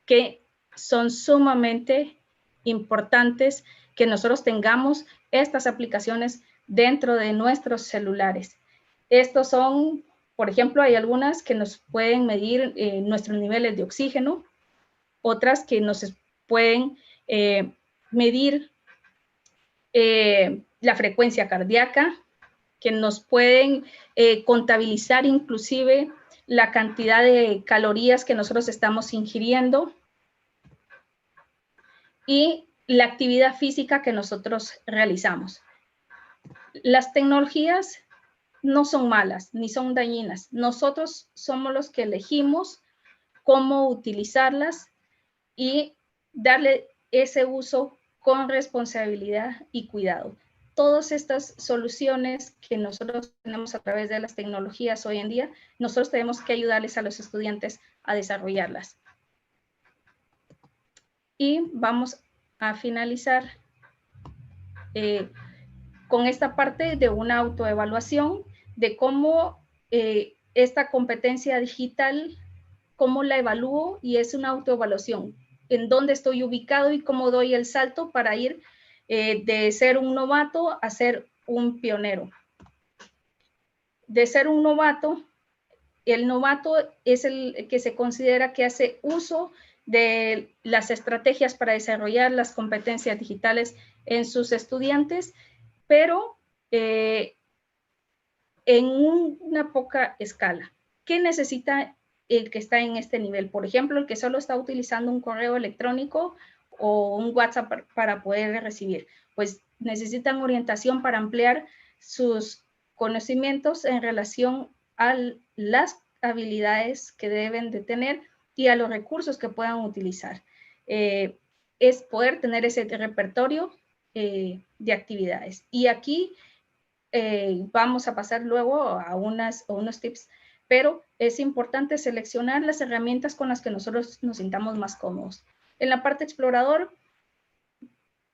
C: que son sumamente importantes que nosotros tengamos estas aplicaciones dentro de nuestros celulares. Estos son, por ejemplo, hay algunas que nos pueden medir nuestros niveles de oxígeno, otras que nos pueden medir la frecuencia cardíaca, que nos pueden contabilizar inclusive la cantidad de calorías que nosotros estamos ingiriendo y la actividad física que nosotros realizamos. Las tecnologías no son malas ni son dañinas. Nosotros somos los que elegimos cómo utilizarlas y darle ese uso con responsabilidad y cuidado. Todas estas soluciones que nosotros tenemos a través de las tecnologías hoy en día, nosotros tenemos que ayudarles a los estudiantes a desarrollarlas. Y vamos a finalizar con esta parte de una autoevaluación de cómo esta competencia digital, cómo la evalúo, y es una autoevaluación. En dónde estoy ubicado y cómo doy el salto para ir de ser un novato a ser un pionero. De ser un novato, el novato es el que se considera que hace uso de las estrategias para desarrollar las competencias digitales en sus estudiantes, pero en una poca escala. ¿Qué necesita el que está en este nivel? Por ejemplo, el que solo está utilizando un correo electrónico o un WhatsApp para poder recibir. Pues necesitan orientación para ampliar sus conocimientos en relación a las habilidades que deben de tener y a los recursos que puedan utilizar. Es poder tener ese repertorio de actividades. Y aquí vamos a pasar luego a unos tips, pero es importante seleccionar las herramientas con las que nosotros nos sintamos más cómodos. En la parte explorador,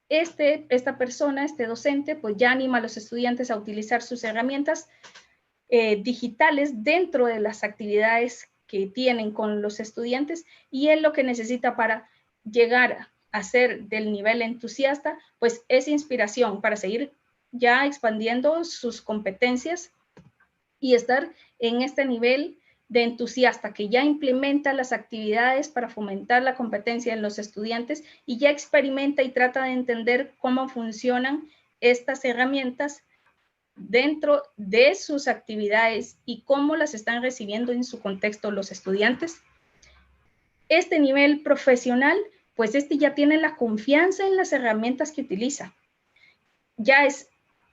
C: esta persona, este docente, pues ya anima a los estudiantes a utilizar sus herramientas digitales dentro de las actividades que tienen con los estudiantes, y él lo que necesita para llegar a ser del nivel entusiasta, pues es inspiración para seguir ya expandiendo sus competencias y estar en este nivel de entusiasta que ya implementa las actividades para fomentar la competencia en los estudiantes y ya experimenta y trata de entender cómo funcionan estas herramientas dentro de sus actividades y cómo las están recibiendo en su contexto los estudiantes. Este nivel profesional, pues ya tiene la confianza en las herramientas que utiliza.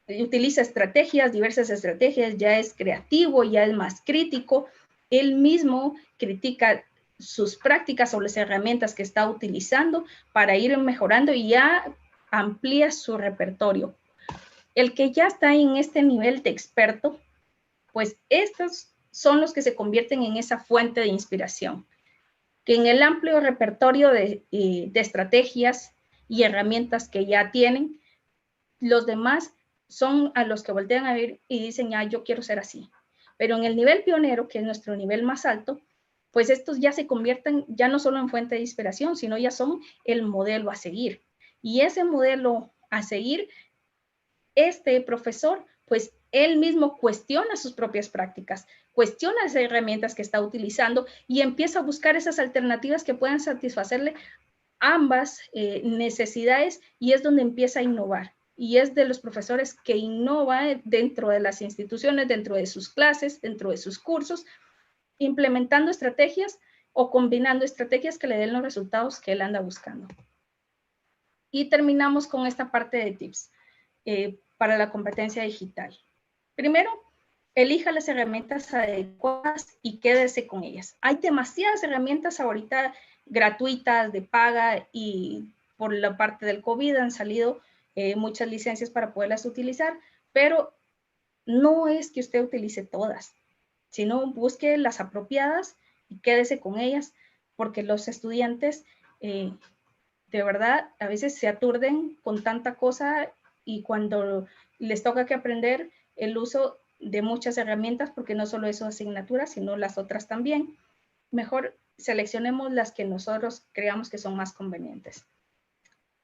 C: Utiliza estrategias, diversas estrategias, ya es creativo, ya es más crítico. Él mismo critica sus prácticas o las herramientas que está utilizando para ir mejorando y ya amplía su repertorio. El que ya está en este nivel de experto, pues estos son los que se convierten en esa fuente de inspiración, que en el amplio repertorio de estrategias y herramientas que ya tienen, los demás son a los que voltean a ver y dicen, yo quiero ser así. Pero en el nivel pionero, que es nuestro nivel más alto, pues estos ya se convierten ya no solo en fuente de inspiración, sino ya son el modelo a seguir. Y ese modelo a seguir, este profesor, pues él mismo cuestiona sus propias prácticas, cuestiona las herramientas que está utilizando y empieza a buscar esas alternativas que puedan satisfacerle ambas necesidades, y es donde empieza a innovar. Y es de los profesores que innova dentro de las instituciones, dentro de sus clases, dentro de sus cursos, implementando estrategias o combinando estrategias que le den los resultados que él anda buscando. Y terminamos con esta parte de tips para la competencia digital. Primero, elija las herramientas adecuadas y quédese con ellas. Hay demasiadas herramientas ahorita gratuitas, de paga, y por la parte del COVID han salido muchas licencias para poderlas utilizar, pero no es que usted utilice todas, sino busque las apropiadas y quédese con ellas, porque los estudiantes de verdad a veces se aturden con tanta cosa y cuando les toca que aprender el uso de muchas herramientas, porque no solo es su asignatura, sino las otras también, mejor seleccionemos las que nosotros creamos que son más convenientes.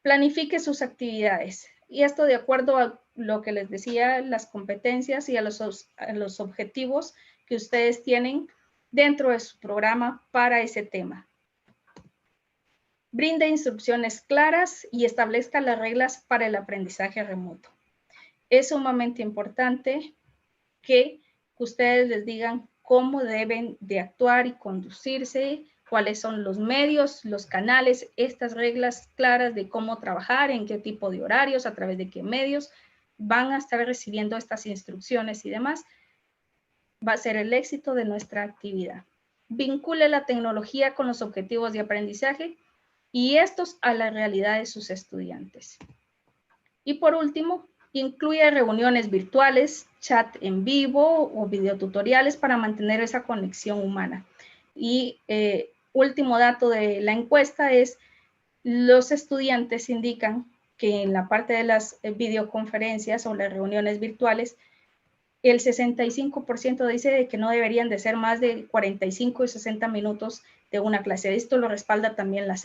C: Planifique sus actividades. Y esto de acuerdo a lo que les decía, las competencias y a los objetivos que ustedes tienen dentro de su programa para ese tema. Brinde instrucciones claras y establezca las reglas para el aprendizaje remoto. Es sumamente importante que ustedes les digan cómo deben de actuar y conducirse, cuáles son los medios, los canales, estas reglas claras de cómo trabajar, en qué tipo de horarios, a través de qué medios van a estar recibiendo estas instrucciones y demás, va a ser el éxito de nuestra actividad. Vincule la tecnología con los objetivos de aprendizaje y estos a la realidad de sus estudiantes. Y por último, incluye reuniones virtuales, chat en vivo o videotutoriales para mantener esa conexión humana. Y último dato de la encuesta es, los estudiantes indican que en la parte de las videoconferencias o las reuniones virtuales, el 65% dice que no deberían de ser más de 45 y 60 minutos de una clase. Esto lo respalda también la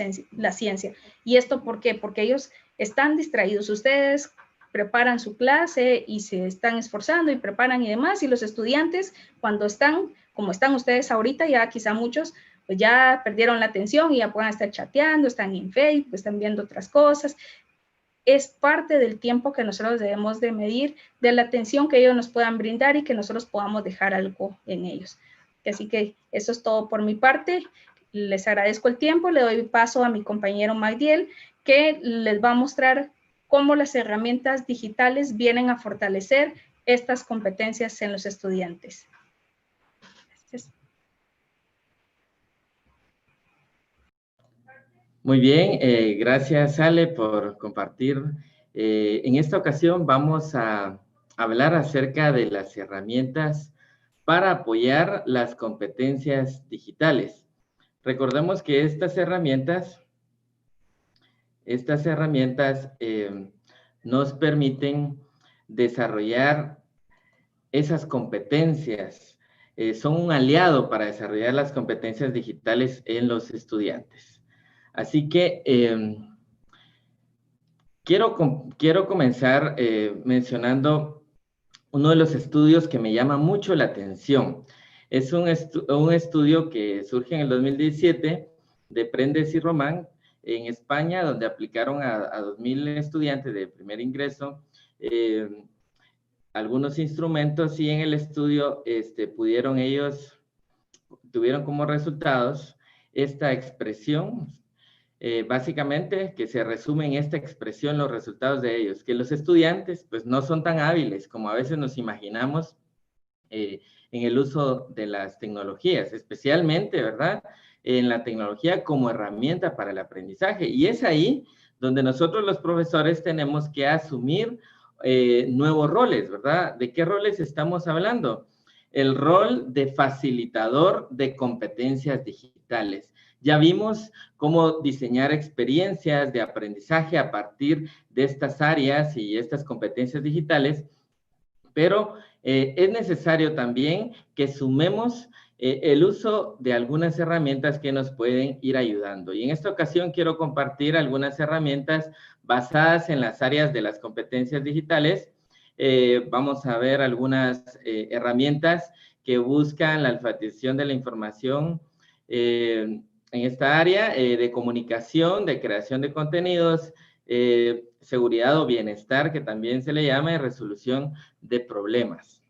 C: ciencia. ¿Y esto por qué? Porque ellos están distraídos. Ustedes preparan su clase y se están esforzando y preparan y demás, y los estudiantes cuando están, como están ustedes ahorita, ya quizá muchos pues ya perdieron la atención y ya pueden estar chateando, están en Facebook, están viendo otras cosas. Es parte del tiempo que nosotros debemos de medir, de la atención que ellos nos puedan brindar y que nosotros podamos dejar algo en ellos. Así que eso es todo por mi parte. Les agradezco el tiempo, le doy paso a mi compañero Magdiel, que les va a mostrar cómo las herramientas digitales vienen a fortalecer estas competencias en los estudiantes. Gracias.
D: Muy bien, gracias Ale por compartir. En esta ocasión vamos a hablar acerca de las herramientas para apoyar las competencias digitales. Recordemos que estas herramientas nos permiten desarrollar esas competencias, son un aliado para desarrollar las competencias digitales en los estudiantes. Así que quiero comenzar mencionando uno de los estudios que me llama mucho la atención. Es un estudio que surge en el 2017 de Prendes y Román en España, donde aplicaron a 2,000 estudiantes de primer ingreso algunos instrumentos, y en el estudio tuvieron como resultados esta expresión, básicamente que se resume en esta expresión los resultados de ellos, que los estudiantes pues no son tan hábiles como a veces nos imaginamos en el uso de las tecnologías, especialmente, ¿verdad?, en la tecnología como herramienta para el aprendizaje. Y es ahí donde nosotros los profesores tenemos que asumir nuevos roles, ¿verdad? ¿De qué roles estamos hablando? El rol de facilitador de competencias digitales. Ya vimos cómo diseñar experiencias de aprendizaje a partir de estas áreas y estas competencias digitales, pero es necesario también que sumemos el uso de algunas herramientas que nos pueden ir ayudando. Y en esta ocasión quiero compartir algunas herramientas basadas en las áreas de las competencias digitales. Vamos a ver algunas herramientas que buscan la alfabetización de la información en esta área de comunicación, de creación de contenidos, seguridad o bienestar, que también se le llama, y resolución de problemas.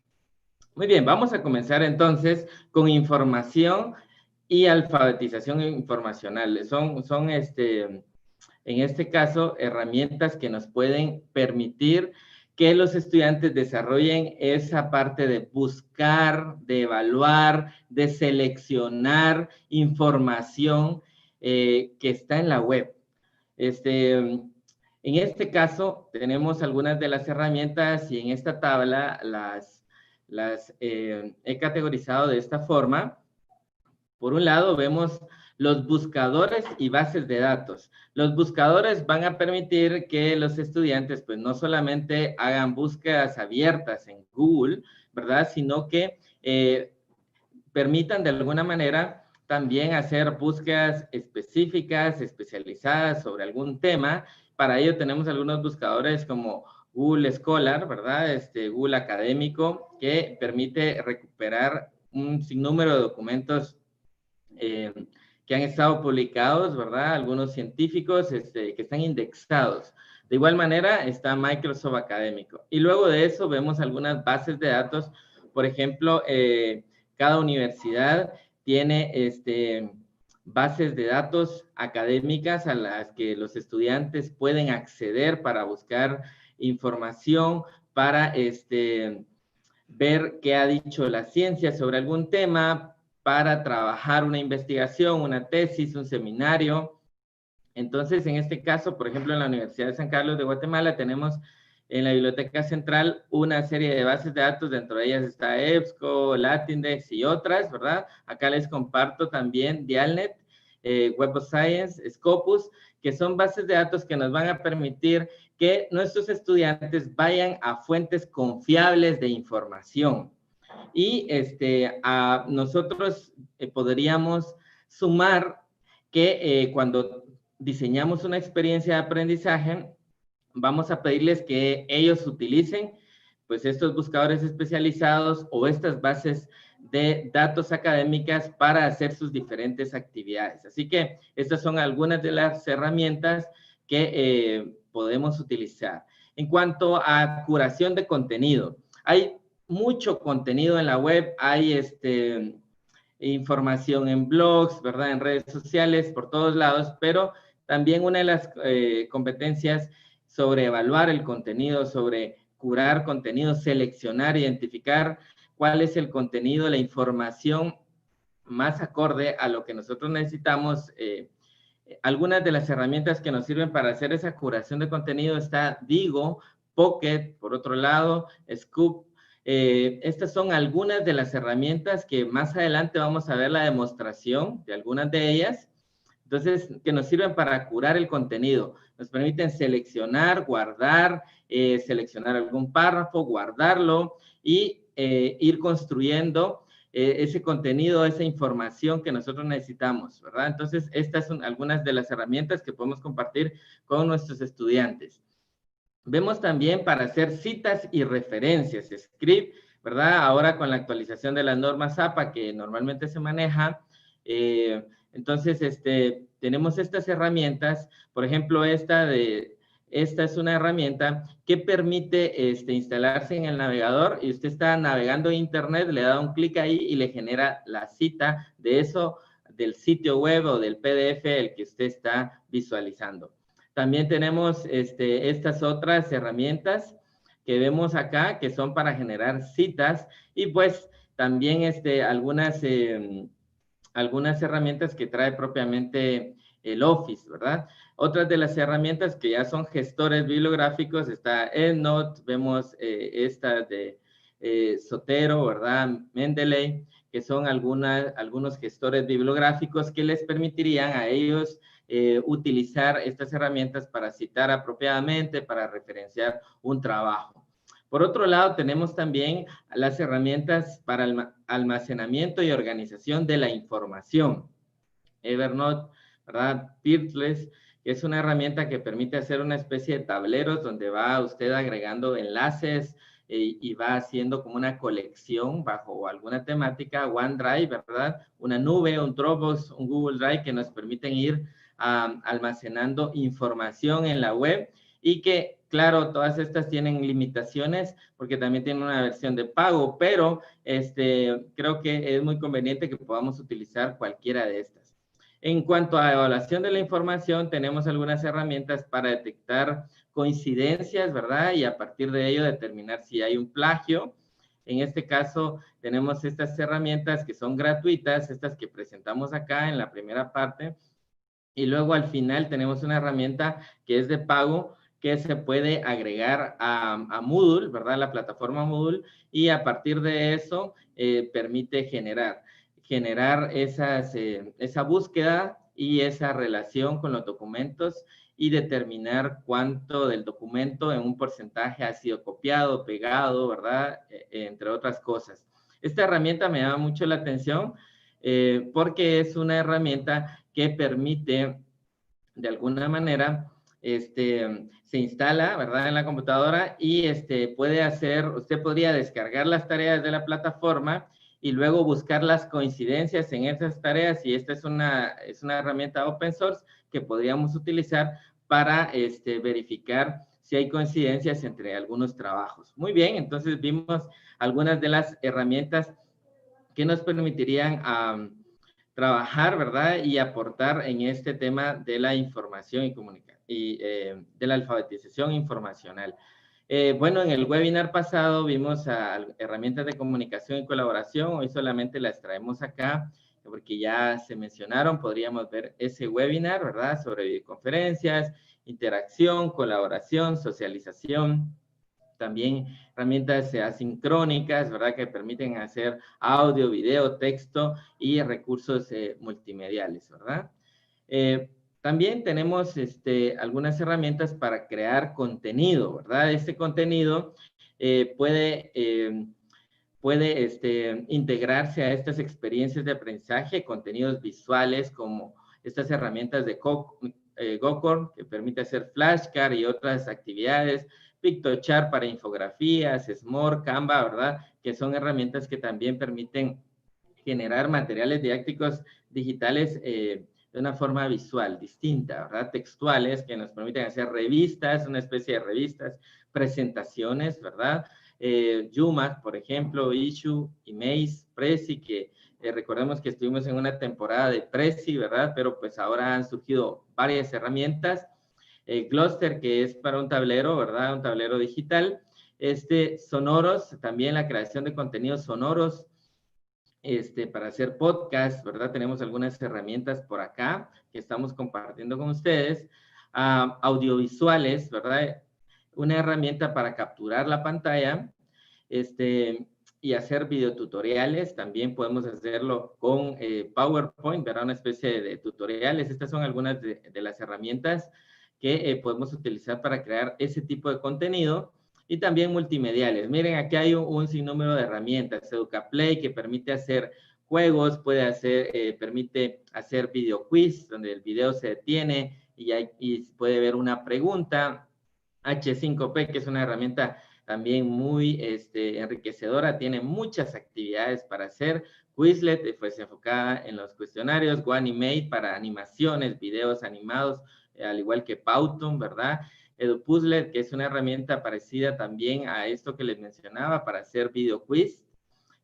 D: Muy bien, vamos a comenzar entonces con información y alfabetización informacional. Son en este caso, herramientas que nos pueden permitir que los estudiantes desarrollen esa parte de buscar, de evaluar, de seleccionar información que está en la web. En este caso, tenemos algunas de las herramientas y en esta tabla las las he categorizado de esta forma. Por un lado, vemos los buscadores y bases de datos. Los buscadores van a permitir que los estudiantes, pues, no solamente hagan búsquedas abiertas en Google, ¿verdad? Sino que permitan de alguna manera también hacer búsquedas específicas, especializadas sobre algún tema. Para ello tenemos algunos buscadores como Google Scholar, ¿verdad? Google Académico, que permite recuperar un sinnúmero de documentos que han estado publicados, ¿verdad? Algunos científicos que están indexados. De igual manera está Microsoft Académico. Y luego de eso vemos algunas bases de datos. Por ejemplo, cada universidad tiene bases de datos académicas a las que los estudiantes pueden acceder para buscar información, para ver qué ha dicho la ciencia sobre algún tema, para trabajar una investigación, una tesis, un seminario. Entonces, en este caso, por ejemplo, en la Universidad de San Carlos de Guatemala, tenemos en la Biblioteca Central una serie de bases de datos, dentro de ellas está EBSCO, Latindex y otras, ¿verdad? Acá les comparto también Dialnet, Web of Science, Scopus, que son bases de datos que nos van a permitir que nuestros estudiantes vayan a fuentes confiables de información. Y a nosotros podríamos sumar que cuando diseñamos una experiencia de aprendizaje, vamos a pedirles que ellos utilicen pues estos buscadores especializados o estas bases de datos académicas para hacer sus diferentes actividades. Así que estas son algunas de las herramientas que podemos utilizar. En cuanto a curación de contenido, hay mucho contenido en la web, hay información en blogs, ¿verdad? En redes sociales, por todos lados, pero también una de las competencias sobre evaluar el contenido, sobre curar contenido, seleccionar, identificar cuál es el contenido, la información más acorde a lo que nosotros necesitamos. Algunas de las herramientas que nos sirven para hacer esa curación de contenido está Diigo, Pocket, por otro lado, Scoop. Estas son algunas de las herramientas que más adelante vamos a ver la demostración de algunas de ellas. Entonces, que nos sirven para curar el contenido. Nos permiten seleccionar, guardar, seleccionar algún párrafo, guardarlo y ir construyendo ese contenido, esa información que nosotros necesitamos, ¿verdad? Entonces, estas son algunas de las herramientas que podemos compartir con nuestros estudiantes. Vemos también para hacer citas y referencias, script, ¿verdad? Ahora con la actualización de las normas APA que normalmente se maneja, entonces tenemos estas herramientas. Por ejemplo, esta es una herramienta que permite instalarse en el navegador y usted está navegando en internet, le da un clic ahí y le genera la cita de eso, del sitio web o del PDF el que usted está visualizando. También tenemos estas otras herramientas que vemos acá, que son para generar citas, y pues también algunas herramientas que trae propiamente el Office, ¿verdad? Otras de las herramientas que ya son gestores bibliográficos, está EndNote, vemos esta de Zotero, ¿verdad? Mendeley, que son algunos gestores bibliográficos que les permitirían a ellos utilizar estas herramientas para citar apropiadamente, para referenciar un trabajo. Por otro lado, tenemos también las herramientas para el almacenamiento y organización de la información. Evernote, ¿verdad? Peerless, que es una herramienta que permite hacer una especie de tableros donde va usted agregando enlaces y va haciendo como una colección bajo alguna temática. OneDrive, ¿verdad? Una nube, un Dropbox, un Google Drive que nos permiten ir almacenando información en la web y que, claro, todas estas tienen limitaciones porque también tienen una versión de pago, pero creo que es muy conveniente que podamos utilizar cualquiera de estas. En cuanto a evaluación de la información, tenemos algunas herramientas para detectar coincidencias, ¿verdad? Y a partir de ello determinar si hay un plagio. En este caso, tenemos estas herramientas que son gratuitas, estas que presentamos acá en la primera parte. Y luego al final tenemos una herramienta que es de pago, que se puede agregar a Moodle, ¿verdad? La plataforma Moodle, y a partir de eso permite generar esa búsqueda y esa relación con los documentos y determinar cuánto del documento en un porcentaje ha sido copiado, pegado, ¿verdad? Entre otras cosas. Esta herramienta me llama mucho la atención porque es una herramienta que permite, de alguna manera, se instala, ¿verdad? En la computadora y usted podría descargar las tareas de la plataforma y luego buscar las coincidencias en esas tareas, y esta es una herramienta open source que podríamos utilizar para verificar si hay coincidencias entre algunos trabajos. Muy bien, entonces vimos algunas de las herramientas que nos permitirían trabajar, ¿verdad? Y aportar en este tema de la información y comunicación y de la alfabetización informacional. Bueno, en el webinar pasado vimos herramientas de comunicación y colaboración. Hoy solamente las traemos acá porque ya se mencionaron. Podríamos ver ese webinar, ¿verdad? Sobre videoconferencias, interacción, colaboración, socialización. También herramientas asincrónicas, ¿verdad? Que permiten hacer audio, video, texto y recursos multimediales, ¿verdad? También tenemos algunas herramientas para crear contenido, ¿verdad? Este contenido puede integrarse a estas experiencias de aprendizaje, contenidos visuales como estas herramientas de Gocor, que permite hacer flashcard y otras actividades, PictoChart para infografías, Smart, Canva, ¿verdad? Que son herramientas que también permiten generar materiales didácticos digitales de una forma visual, distinta, ¿verdad? Textuales, que nos permiten hacer revistas, una especie de revistas, presentaciones, ¿verdad? Yumac, por ejemplo, Issue, Emaze, Prezi, que recordemos que estuvimos en una temporada de Prezi, ¿verdad? Pero pues ahora han surgido varias herramientas. Gluster, que es para un tablero, ¿verdad? Un tablero digital. Sonoros, también la creación de contenidos sonoros, para hacer podcast, ¿verdad? Tenemos algunas herramientas por acá que estamos compartiendo con ustedes. Audiovisuales, ¿verdad? Una herramienta para capturar la pantalla, y hacer videotutoriales. También podemos hacerlo con PowerPoint, ¿verdad? Una especie de tutoriales. Estas son algunas de las herramientas que podemos utilizar para crear ese tipo de contenido. Y también multimediales. Miren, aquí hay un sinnúmero de herramientas. EducaPlay, que permite hacer juegos, permite hacer video quiz, donde el video se detiene y puede ver una pregunta. H5P, que es una herramienta también muy enriquecedora, tiene muchas actividades para hacer. Quizlet, pues enfocada en los cuestionarios. Oneimate para animaciones, videos animados, al igual que Powtoon, ¿verdad? EduPuzzlet, que es una herramienta parecida también a esto que les mencionaba para hacer video quiz.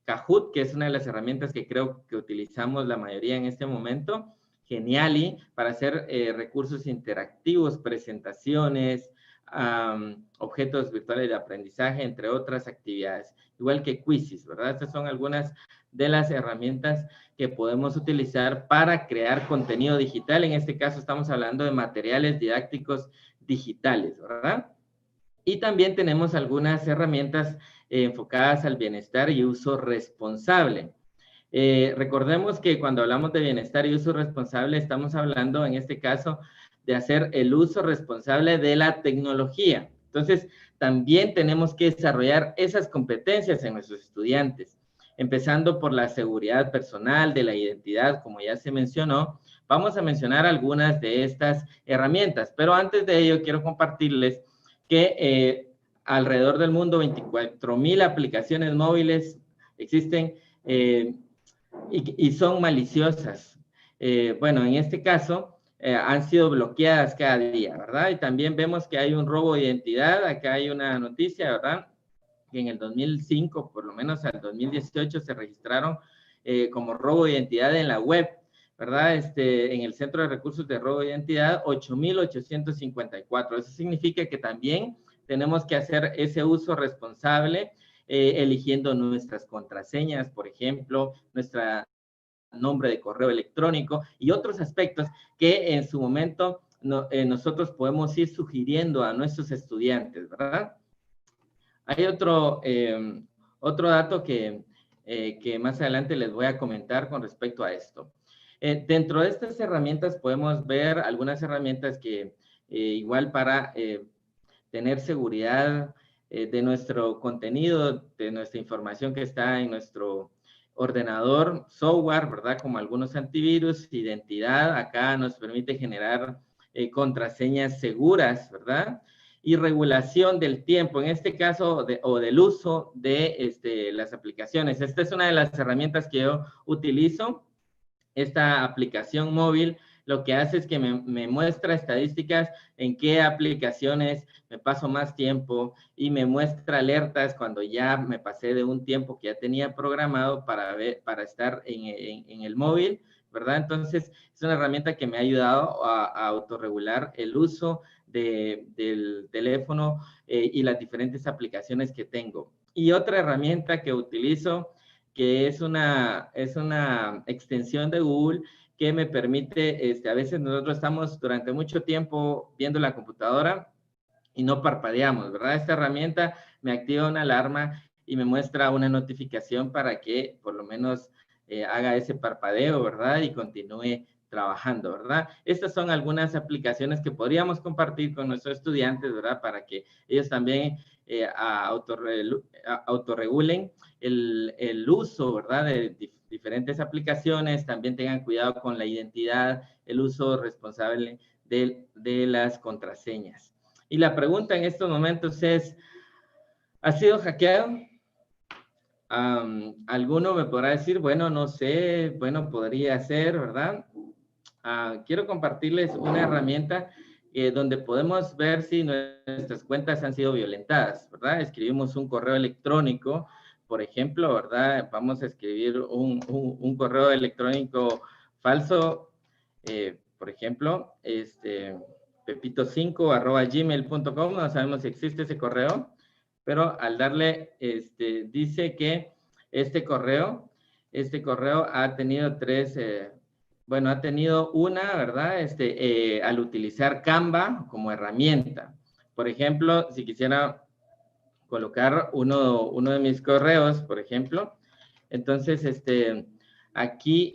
D: Kahoot, que es una de las herramientas que creo que utilizamos la mayoría en este momento. Geniali, para hacer recursos interactivos, presentaciones, objetos virtuales de aprendizaje, entre otras actividades. Igual que Quizzes, ¿verdad? Estas son algunas de las herramientas que podemos utilizar para crear contenido digital. En este caso estamos hablando de materiales didácticos digitales, ¿verdad? Y también tenemos algunas herramientas enfocadas al bienestar y uso responsable. Recordemos que cuando hablamos de bienestar y uso responsable, estamos hablando en este caso de hacer el uso responsable de la tecnología. Entonces, también tenemos que desarrollar esas competencias en nuestros estudiantes, empezando por la seguridad personal, de la identidad, como ya se mencionó. Vamos a mencionar algunas de estas herramientas, pero antes de ello quiero compartirles que alrededor del mundo 24,000 aplicaciones móviles existen y son maliciosas. Bueno, en este caso han sido bloqueadas cada día, ¿verdad? Y también vemos que hay un robo de identidad. Acá hay una noticia, ¿verdad? Que en el 2005, por lo menos al 2018, se registraron como robo de identidad en la web, ¿verdad? En el Centro de Recursos de Robo de Identidad, 8,854. Eso significa que también tenemos que hacer ese uso responsable, eligiendo nuestras contraseñas, por ejemplo, nuestro nombre de correo electrónico y otros aspectos que en su momento nosotros podemos ir sugiriendo a nuestros estudiantes, ¿verdad? Hay otro dato que más adelante les voy a comentar con respecto a esto. Dentro de estas herramientas podemos ver algunas herramientas que igual para tener seguridad de nuestro contenido, de nuestra información que está en nuestro ordenador, software, ¿verdad? Como algunos antivirus, identidad, acá nos permite generar contraseñas seguras, ¿verdad? Y regulación del tiempo, en este caso, o del uso de las aplicaciones. Esta es una de las herramientas que yo utilizo. Esta aplicación móvil lo que hace es que me muestra estadísticas en qué aplicaciones me paso más tiempo y me muestra alertas cuando ya me pasé de un tiempo que ya tenía programado para estar en el móvil, ¿verdad? Entonces, es una herramienta que me ha ayudado a autorregular el uso del teléfono y las diferentes aplicaciones que tengo. Y otra herramienta que utilizo, que es una extensión de Google, que me permite, a veces nosotros estamos durante mucho tiempo viendo la computadora y no parpadeamos, ¿verdad? Esta herramienta me activa una alarma y me muestra una notificación para que por lo menos haga ese parpadeo, ¿verdad? Y continúe trabajando, ¿verdad? Estas son algunas aplicaciones que podríamos compartir con nuestros estudiantes, ¿verdad? Para que ellos también autorregulen el uso, ¿verdad? De diferentes aplicaciones, también tengan cuidado con la identidad, el uso responsable de las contraseñas. Y la pregunta en estos momentos es, ¿ha sido hackeado? Alguno me podrá decir, bueno, no sé, bueno, podría ser, ¿verdad? Quiero compartirles una herramienta donde podemos ver si nuestras cuentas han sido violentadas, ¿verdad? Escribimos un correo electrónico, por ejemplo, ¿verdad? Vamos a escribir un correo electrónico falso, por ejemplo, pepito5@gmail.com, no sabemos si existe ese correo, pero al darle, dice que este correo ha tenido ha tenido una, ¿verdad? Al utilizar Canva como herramienta. Por ejemplo, si quisiera colocar uno de mis correos, por ejemplo, entonces, aquí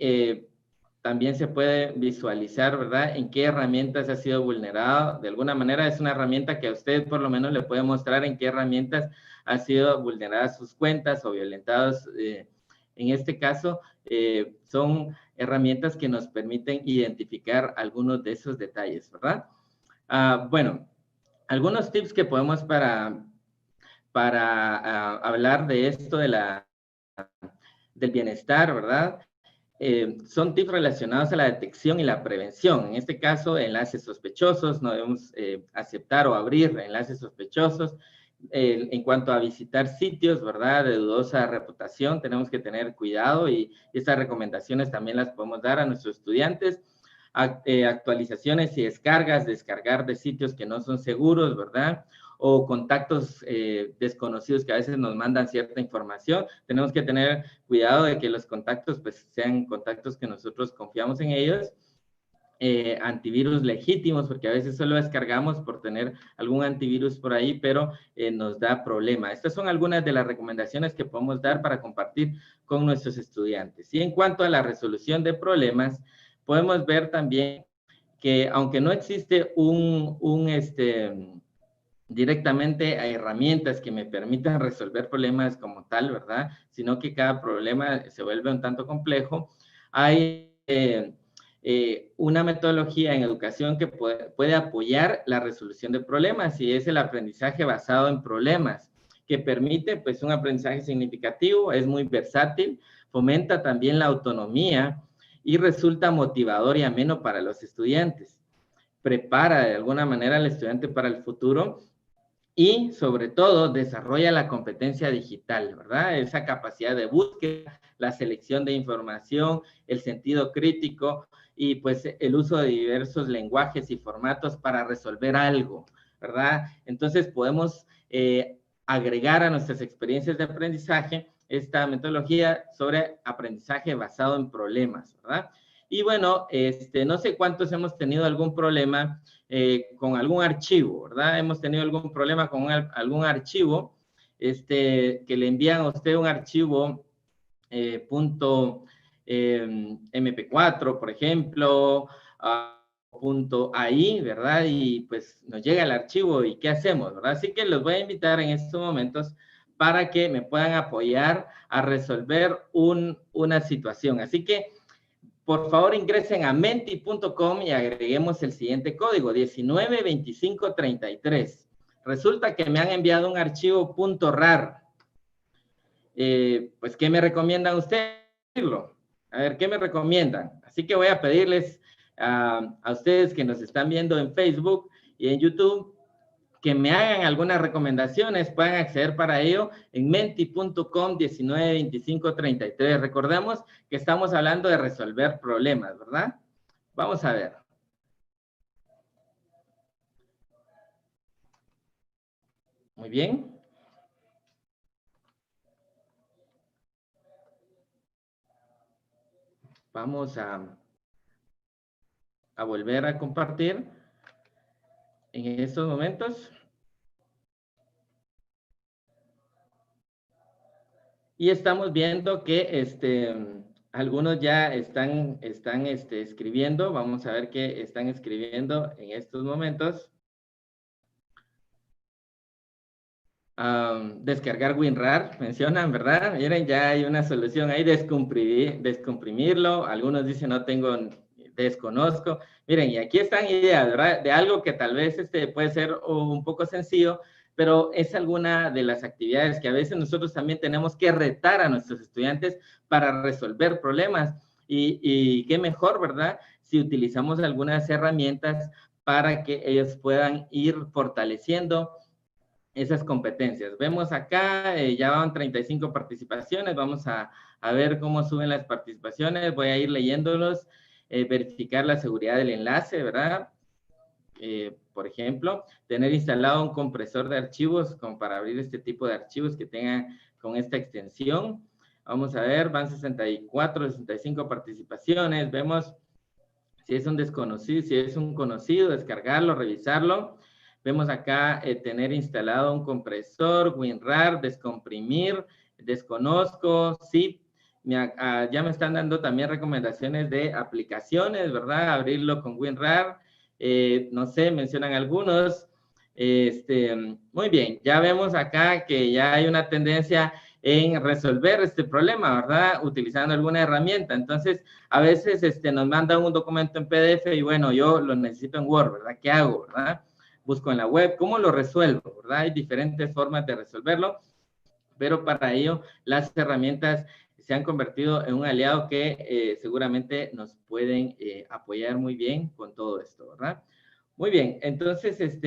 D: también se puede visualizar, ¿verdad? En qué herramientas ha sido vulnerado. De alguna manera es una herramienta que a usted por lo menos le puede mostrar en qué herramientas ha sido vulneradas sus cuentas o violentados. En este caso, son herramientas que nos permiten identificar algunos de esos detalles, ¿verdad? Bueno, algunos tips que podemos para hablar de esto del bienestar, ¿verdad? Son tips relacionados a la detección y la prevención. En este caso, enlaces sospechosos, no debemos aceptar o abrir enlaces sospechosos. En cuanto a visitar sitios, ¿verdad?, de dudosa reputación, tenemos que tener cuidado y estas recomendaciones también las podemos dar a nuestros estudiantes. Actualizaciones y descargar de sitios que no son seguros, ¿verdad?, o contactos desconocidos que a veces nos mandan cierta información. Tenemos que tener cuidado de que los contactos pues sean contactos que nosotros confiamos en ellos. Antivirus legítimos, porque a veces solo descargamos por tener algún antivirus por ahí, pero nos da problema. Estas son algunas de las recomendaciones que podemos dar para compartir con nuestros estudiantes. Y en cuanto a la resolución de problemas, podemos ver también que aunque no existe directamente a herramientas que me permitan resolver problemas como tal, ¿verdad? Sino que cada problema se vuelve un tanto complejo. Hay una metodología en educación que puede apoyar la resolución de problemas y es el aprendizaje basado en problemas, que permite pues un aprendizaje significativo, es muy versátil, fomenta también la autonomía y resulta motivador y ameno para los estudiantes. Prepara de alguna manera al estudiante para el futuro y, sobre todo, desarrolla la competencia digital, ¿verdad? Esa capacidad de búsqueda, la selección de información, el sentido crítico y, pues, el uso de diversos lenguajes y formatos para resolver algo, ¿verdad? Entonces, podemos agregar a nuestras experiencias de aprendizaje esta metodología sobre aprendizaje basado en problemas, ¿verdad? Y bueno, no sé cuántos hemos tenido algún problema con algún archivo, ¿verdad? Hemos tenido algún problema con algún archivo, que le envían a usted un archivo .mp4, por ejemplo, .ai, ¿verdad? Y pues nos llega el archivo y ¿qué hacemos, verdad? Así que los voy a invitar en estos momentos para que me puedan apoyar a resolver una situación. Así que, por favor, ingresen a menti.com y agreguemos el siguiente código, 192533. Resulta que me han enviado un archivo .rar. Pues, ¿qué me recomiendan ustedes? A ver, ¿qué me recomiendan? Así que voy a pedirles a ustedes que nos están viendo en Facebook y en YouTube que me hagan algunas recomendaciones. Pueden acceder para ello en menti.com 192533. Recordemos que estamos hablando de resolver problemas, ¿verdad? Vamos a ver. Muy bien. Vamos a volver a compartir en estos momentos. Y estamos viendo que algunos ya están escribiendo. Vamos a ver qué están escribiendo en estos momentos. Descargar WinRAR, mencionan, ¿verdad? Miren, ya hay una solución ahí, descomprimirlo. Algunos dicen no tengo, desconozco. Miren, y aquí están ideas, ¿verdad? De algo que tal vez puede ser un poco sencillo, pero es alguna de las actividades que a veces nosotros también tenemos que retar a nuestros estudiantes para resolver problemas. Y qué mejor, ¿verdad? Si utilizamos algunas herramientas para que ellos puedan ir fortaleciendo esas competencias. Vemos acá, ya van 35 participaciones. Vamos a ver cómo suben las participaciones. Voy a ir leyéndolos. Verificar la seguridad del enlace, ¿verdad? Por ejemplo, tener instalado un compresor de archivos como para abrir este tipo de archivos que tengan con esta extensión. Vamos a ver, van 64, 65 participaciones. Vemos si es un desconocido, si es un conocido, descargarlo, revisarlo. Vemos acá tener instalado un compresor, WinRAR, descomprimir, desconozco, zip. Ya me están dando también recomendaciones de aplicaciones, ¿verdad? Abrirlo con WinRAR. No sé, mencionan algunos. Muy bien, ya vemos acá que ya hay una tendencia en resolver este problema, ¿verdad? Utilizando alguna herramienta. Entonces, a veces nos mandan un documento en PDF y bueno, yo lo necesito en Word, ¿verdad? ¿Qué hago, verdad? Busco en la web, ¿cómo lo resuelvo, verdad? Hay diferentes formas de resolverlo, pero para ello las herramientas se han convertido en un aliado que seguramente nos pueden apoyar muy bien con todo esto, ¿verdad? Muy bien, entonces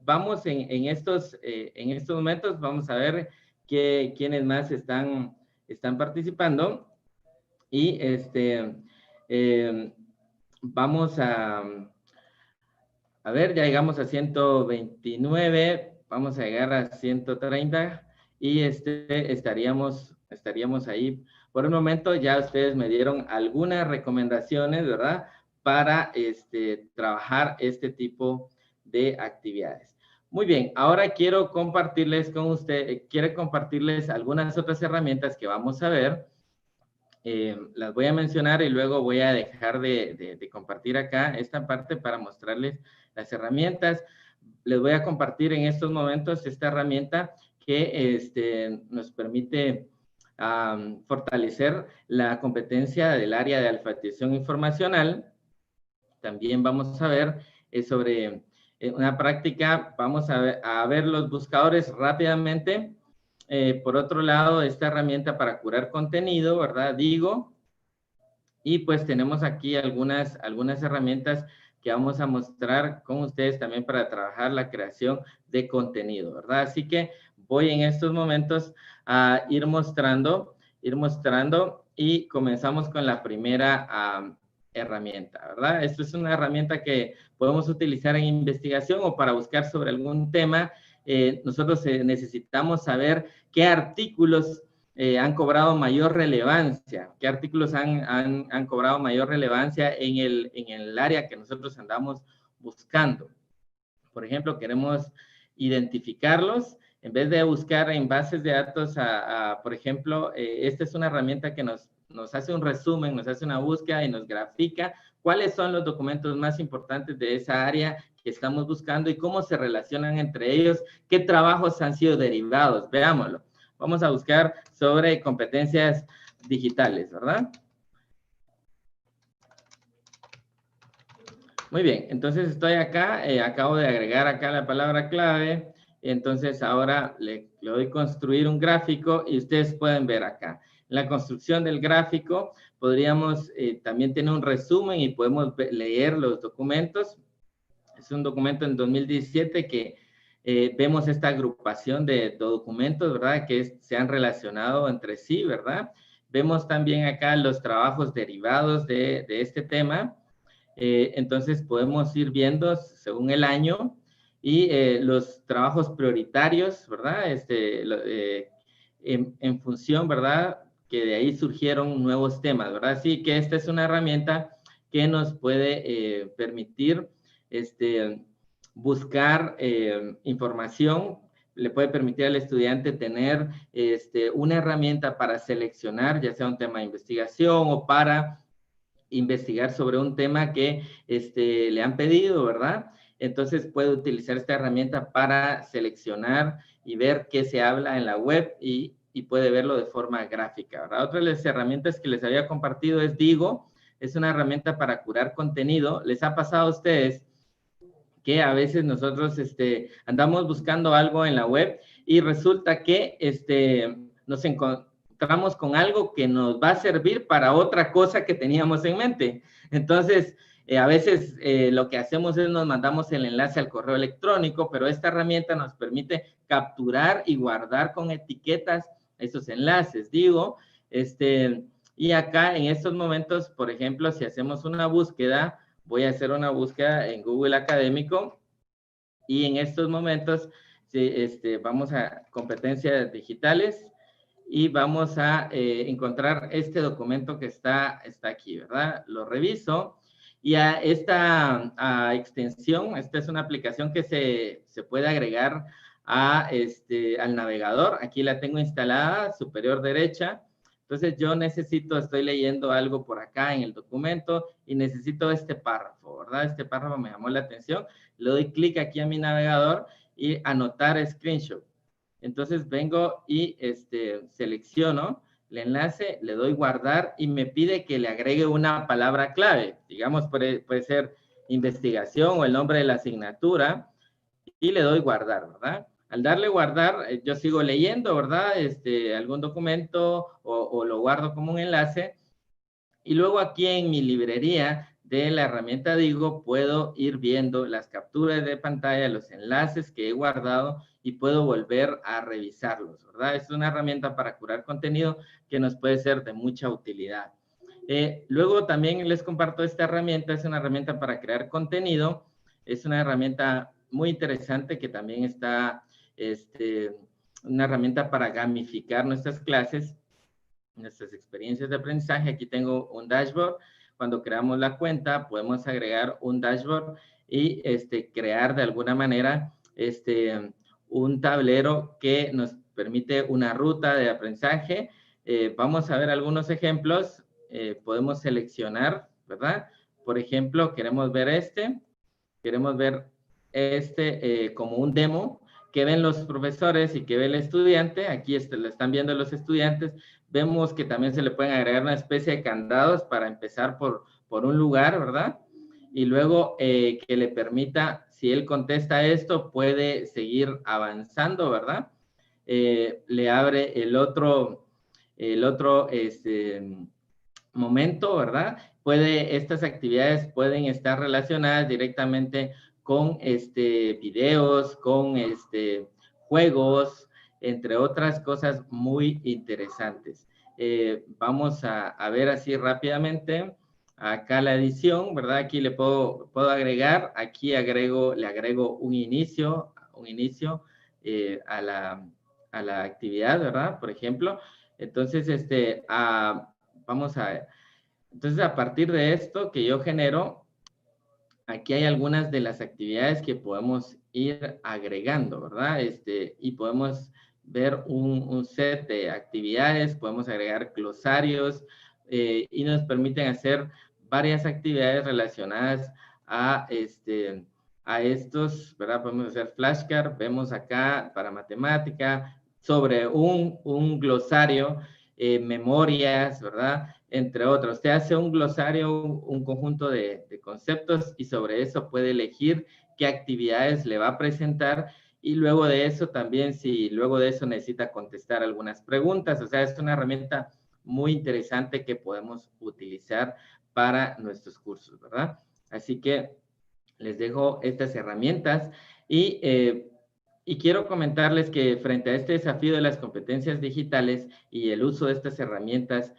D: vamos en estos momentos, vamos a ver quiénes más están participando y vamos a ver, ya llegamos a 129, vamos a llegar a 130 y estaríamos ahí. Por un momento ya ustedes me dieron algunas recomendaciones, ¿verdad? Para trabajar este tipo de actividades. Muy bien, ahora quiero compartirles con ustedes, quiero compartirles algunas otras herramientas que vamos a ver. Las voy a mencionar y luego voy a dejar de compartir acá esta parte para mostrarles las herramientas. Les voy a compartir en estos momentos esta herramienta que nos permite fortalecer la competencia del área de alfabetización informacional. También vamos a ver sobre una práctica, vamos a ver los buscadores rápidamente. Por otro lado, esta herramienta para curar contenido, ¿verdad? Digo, y pues tenemos aquí algunas herramientas que vamos a mostrar con ustedes también para trabajar la creación de contenido, ¿verdad? Así que voy en estos momentos a ir mostrando y comenzamos con la primera herramienta, ¿verdad? Esto es una herramienta que podemos utilizar en investigación o para buscar sobre algún tema. Nosotros necesitamos saber qué artículos han cobrado mayor relevancia? ¿Qué artículos han cobrado mayor relevancia en el área que nosotros andamos buscando? Por ejemplo, queremos identificarlos. En vez de buscar en bases de datos, por ejemplo, esta es una herramienta que nos hace un resumen, nos hace una búsqueda y nos grafica cuáles son los documentos más importantes de esa área que estamos buscando y cómo se relacionan entre ellos, qué trabajos han sido derivados. Veámoslo. Vamos a buscar sobre competencias digitales, ¿verdad? Muy bien, entonces estoy acá, acabo de agregar acá la palabra clave, entonces ahora le doy construir un gráfico y ustedes pueden ver acá. En la construcción del gráfico podríamos también tener un resumen y podemos leer los documentos. Es un documento en 2017 que vemos esta agrupación de documentos, ¿verdad? Que se han relacionado entre sí, ¿verdad? Vemos también acá los trabajos derivados de este tema. Entonces podemos ir viendo según el año y los trabajos prioritarios, ¿verdad? En función, ¿verdad? Que de ahí surgieron nuevos temas, ¿verdad? Así que esta es una herramienta que nos puede permitir buscar información, le puede permitir al estudiante tener una herramienta para seleccionar, ya sea un tema de investigación o para investigar sobre un tema que le han pedido, ¿verdad? Entonces puede utilizar esta herramienta para seleccionar y ver qué se habla en la web y puede verlo de forma gráfica, ¿verdad? Otra de las herramientas que les había compartido es Digo, es una herramienta para curar contenido. ¿Les ha pasado a ustedes que a veces nosotros andamos buscando algo en la web y resulta que nos encontramos con algo que nos va a servir para otra cosa que teníamos en mente? Entonces, a veces lo que hacemos es nos mandamos el enlace al correo electrónico, pero esta herramienta nos permite capturar y guardar con etiquetas esos enlaces. Digo, y acá en estos momentos, por ejemplo, si hacemos una búsqueda, voy a hacer una búsqueda en Google Académico y en estos momentos vamos a competencias digitales y vamos a encontrar este documento que está aquí, ¿verdad? Lo reviso y a esta extensión, esta es una aplicación que se puede agregar al navegador. Aquí la tengo instalada, superior derecha. Entonces yo estoy leyendo algo por acá en el documento y necesito este párrafo, ¿verdad? Este párrafo me llamó la atención. Le doy clic aquí a mi navegador y anotar screenshot. Entonces vengo y selecciono el enlace, le doy guardar y me pide que le agregue una palabra clave. Digamos, puede ser investigación o el nombre de la asignatura y le doy guardar, ¿verdad? Al darle guardar, yo sigo leyendo, ¿verdad? Algún documento o lo guardo como un enlace. Y luego aquí en mi librería de la herramienta Digo, puedo ir viendo las capturas de pantalla, los enlaces que he guardado y puedo volver a revisarlos, ¿verdad? Es una herramienta para curar contenido que nos puede ser de mucha utilidad. Luego también les comparto esta herramienta, es una herramienta para crear contenido. Es una herramienta muy interesante que también está una herramienta para gamificar nuestras clases, nuestras experiencias de aprendizaje. Aquí tengo un dashboard. Cuando creamos la cuenta, podemos agregar un dashboard y crear de alguna manera un tablero que nos permite una ruta de aprendizaje. Vamos a ver algunos ejemplos. Podemos seleccionar, ¿verdad? Por ejemplo, queremos ver queremos ver como un demo que ven los profesores y que ve el estudiante. Aquí lo están viendo los estudiantes. Vemos que también se le pueden agregar una especie de candados para empezar por un lugar, ¿verdad? Y luego que le permita, si él contesta esto, puede seguir avanzando, ¿verdad? Le abre el otro momento, ¿verdad? Estas actividades pueden estar relacionadas directamente con videos, con juegos, entre otras cosas muy interesantes. Vamos a ver así rápidamente acá la edición, ¿verdad? Aquí le puedo agregar, aquí le agrego un inicio a la actividad, ¿verdad? Por ejemplo, Entonces, vamos a ver. Entonces, a partir de esto que yo genero, aquí hay algunas de las actividades que podemos ir agregando, ¿verdad? Y podemos ver un set de actividades, podemos agregar glosarios y nos permiten hacer varias actividades relacionadas a estos, ¿verdad? Podemos hacer flashcards, vemos acá para matemática, sobre un glosario, memorias, ¿verdad? Entre otros. Usted hace un glosario, un conjunto de conceptos y sobre eso puede elegir qué actividades le va a presentar y luego de eso también, si luego de eso necesita contestar algunas preguntas. O sea, es una herramienta muy interesante que podemos utilizar para nuestros cursos, ¿verdad? Así que les dejo estas herramientas y quiero comentarles que frente a este desafío de las competencias digitales y el uso de estas herramientas,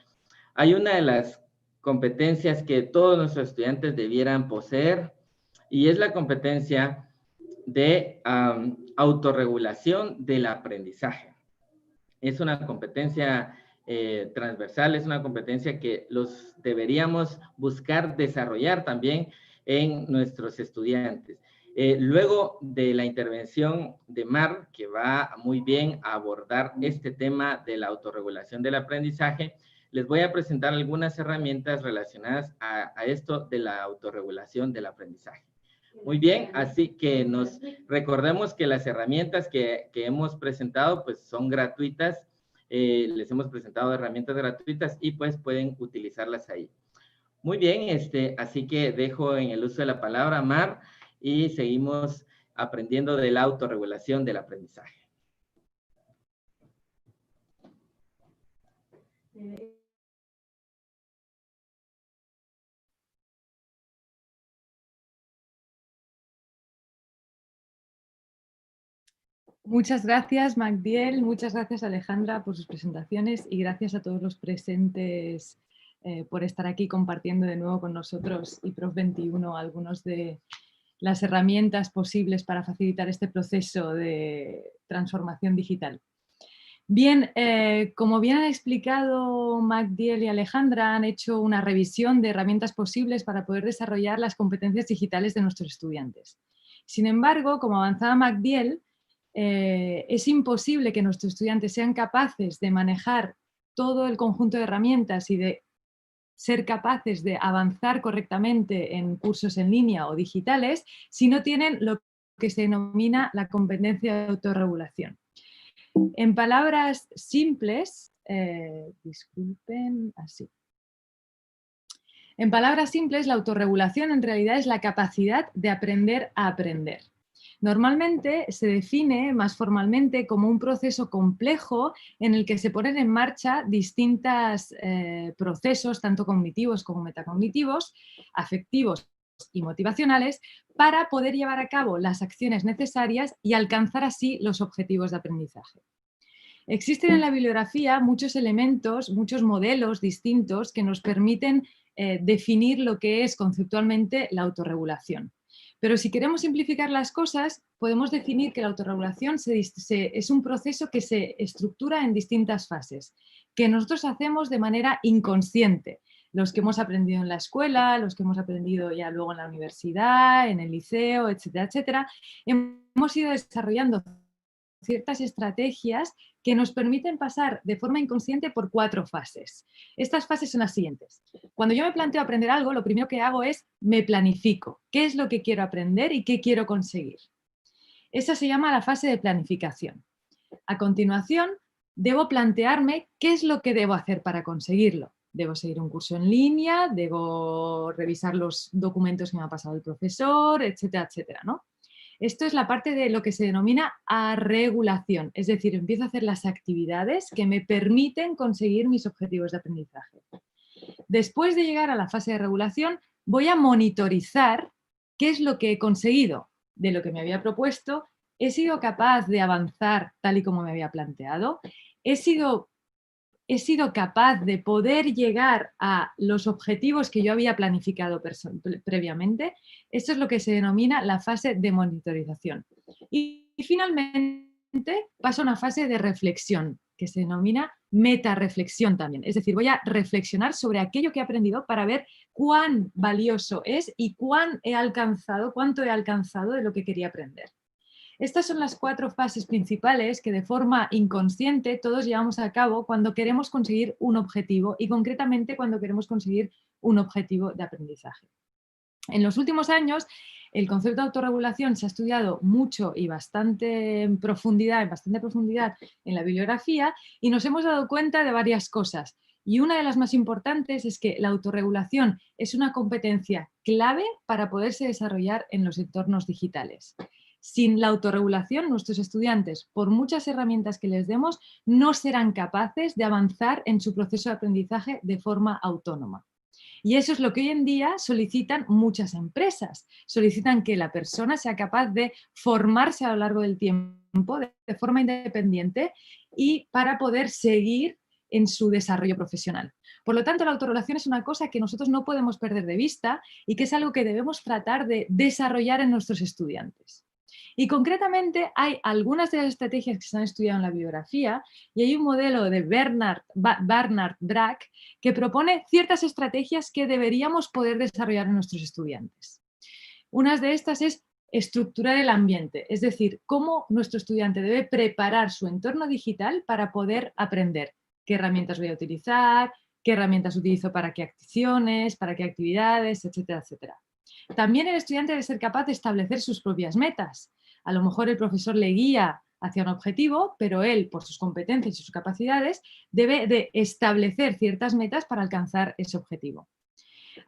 D: hay una de las competencias que todos nuestros estudiantes debieran poseer y es la competencia de autorregulación del aprendizaje. Es una competencia transversal, es una competencia que los deberíamos buscar desarrollar también en nuestros estudiantes. Luego de la intervención de Mar, que va muy bien a abordar este tema de la autorregulación del aprendizaje, les voy a presentar algunas herramientas relacionadas a esto de la autorregulación del aprendizaje. Muy bien, así que nos recordemos que las herramientas que hemos presentado pues son gratuitas, les hemos presentado herramientas gratuitas y pues pueden utilizarlas ahí. Muy bien, así que dejo en el uso de la palabra a Mar y seguimos aprendiendo de la autorregulación del aprendizaje.
B: Muchas gracias, Magdiel, muchas gracias, Alejandra, por sus presentaciones y gracias a todos los presentes por estar aquí compartiendo de nuevo con nosotros y Prof21 algunos de las herramientas posibles para facilitar este proceso de transformación digital. Bien, como bien han explicado Magdiel y Alejandra, han hecho una revisión de herramientas posibles para poder desarrollar las competencias digitales de nuestros estudiantes. Sin embargo, como avanzaba Magdiel, es imposible que nuestros estudiantes sean capaces de manejar todo el conjunto de herramientas y de ser capaces de avanzar correctamente en cursos en línea o digitales si no tienen lo que se denomina la competencia de autorregulación. En palabras simples, En palabras simples, la autorregulación en realidad es la capacidad de aprender a aprender. Normalmente se define más formalmente como un proceso complejo en el que se ponen en marcha distintos procesos, tanto cognitivos como metacognitivos, afectivos y motivacionales, para poder llevar a cabo las acciones necesarias y alcanzar así los objetivos de aprendizaje. Existen en la bibliografía muchos elementos, muchos modelos distintos que nos permiten definir lo que es conceptualmente la autorregulación. Pero si queremos simplificar las cosas, podemos definir que la autorregulación es un proceso que se estructura en distintas fases, que nosotros hacemos de manera inconsciente. Los que hemos aprendido en la escuela, los que hemos aprendido ya luego en la universidad, en el liceo, etcétera, etcétera, hemos ido desarrollando ciertas estrategias que nos permiten pasar de forma inconsciente por 4 fases. Estas fases son las siguientes. Cuando yo me planteo aprender algo, lo primero que hago es me planifico. ¿Qué es lo que quiero aprender y qué quiero conseguir? Esa se llama la fase de planificación. A continuación, debo plantearme qué es lo que debo hacer para conseguirlo. Debo seguir un curso en línea, debo revisar los documentos que me ha pasado el profesor, etcétera, etcétera, ¿no? Esto es la parte de lo que se denomina regulación, es decir, empiezo a hacer las actividades que me permiten conseguir mis objetivos de aprendizaje. Después de llegar a la fase de regulación, voy a monitorizar qué es lo que he conseguido de lo que me había propuesto, he sido capaz de avanzar tal y como me había planteado, he sido capaz de poder llegar a los objetivos que yo había planificado previamente. Esto es lo que se denomina la fase de monitorización. Y finalmente paso a una fase de reflexión, que se denomina metarreflexión también. Es decir, voy a reflexionar sobre aquello que he aprendido para ver cuán valioso es y cuánto he alcanzado de lo que quería aprender. Estas son las 4 fases principales que de forma inconsciente todos llevamos a cabo cuando queremos conseguir un objetivo y concretamente cuando queremos conseguir un objetivo de aprendizaje. En los últimos años, el concepto de autorregulación se ha estudiado mucho y bastante en profundidad en la bibliografía y nos hemos dado cuenta de varias cosas. Y una de las más importantes es que la autorregulación es una competencia clave para poderse desarrollar en los entornos digitales. Sin la autorregulación, nuestros estudiantes, por muchas herramientas que les demos, no serán capaces de avanzar en su proceso de aprendizaje de forma autónoma. Y eso es lo que hoy en día solicitan muchas empresas. Solicitan que la persona sea capaz de formarse a lo largo del tiempo de forma independiente y para poder seguir en su desarrollo profesional. Por lo tanto, la autorregulación es una cosa que nosotros no podemos perder de vista y que es algo que debemos tratar de desarrollar en nuestros estudiantes. Y concretamente hay algunas de las estrategias que se han estudiado en la bibliografía y hay un modelo de Bernard Brack que propone ciertas estrategias que deberíamos poder desarrollar en nuestros estudiantes. Una de estas es estructurar el ambiente, es decir, cómo nuestro estudiante debe preparar su entorno digital para poder aprender. ¿Qué herramientas voy a utilizar? ¿Qué herramientas utilizo para qué acciones, para qué actividades, etcétera, etcétera? También el estudiante debe ser capaz de establecer sus propias metas. A lo mejor el profesor le guía hacia un objetivo, pero él, por sus competencias y sus capacidades, debe de establecer ciertas metas para alcanzar ese objetivo.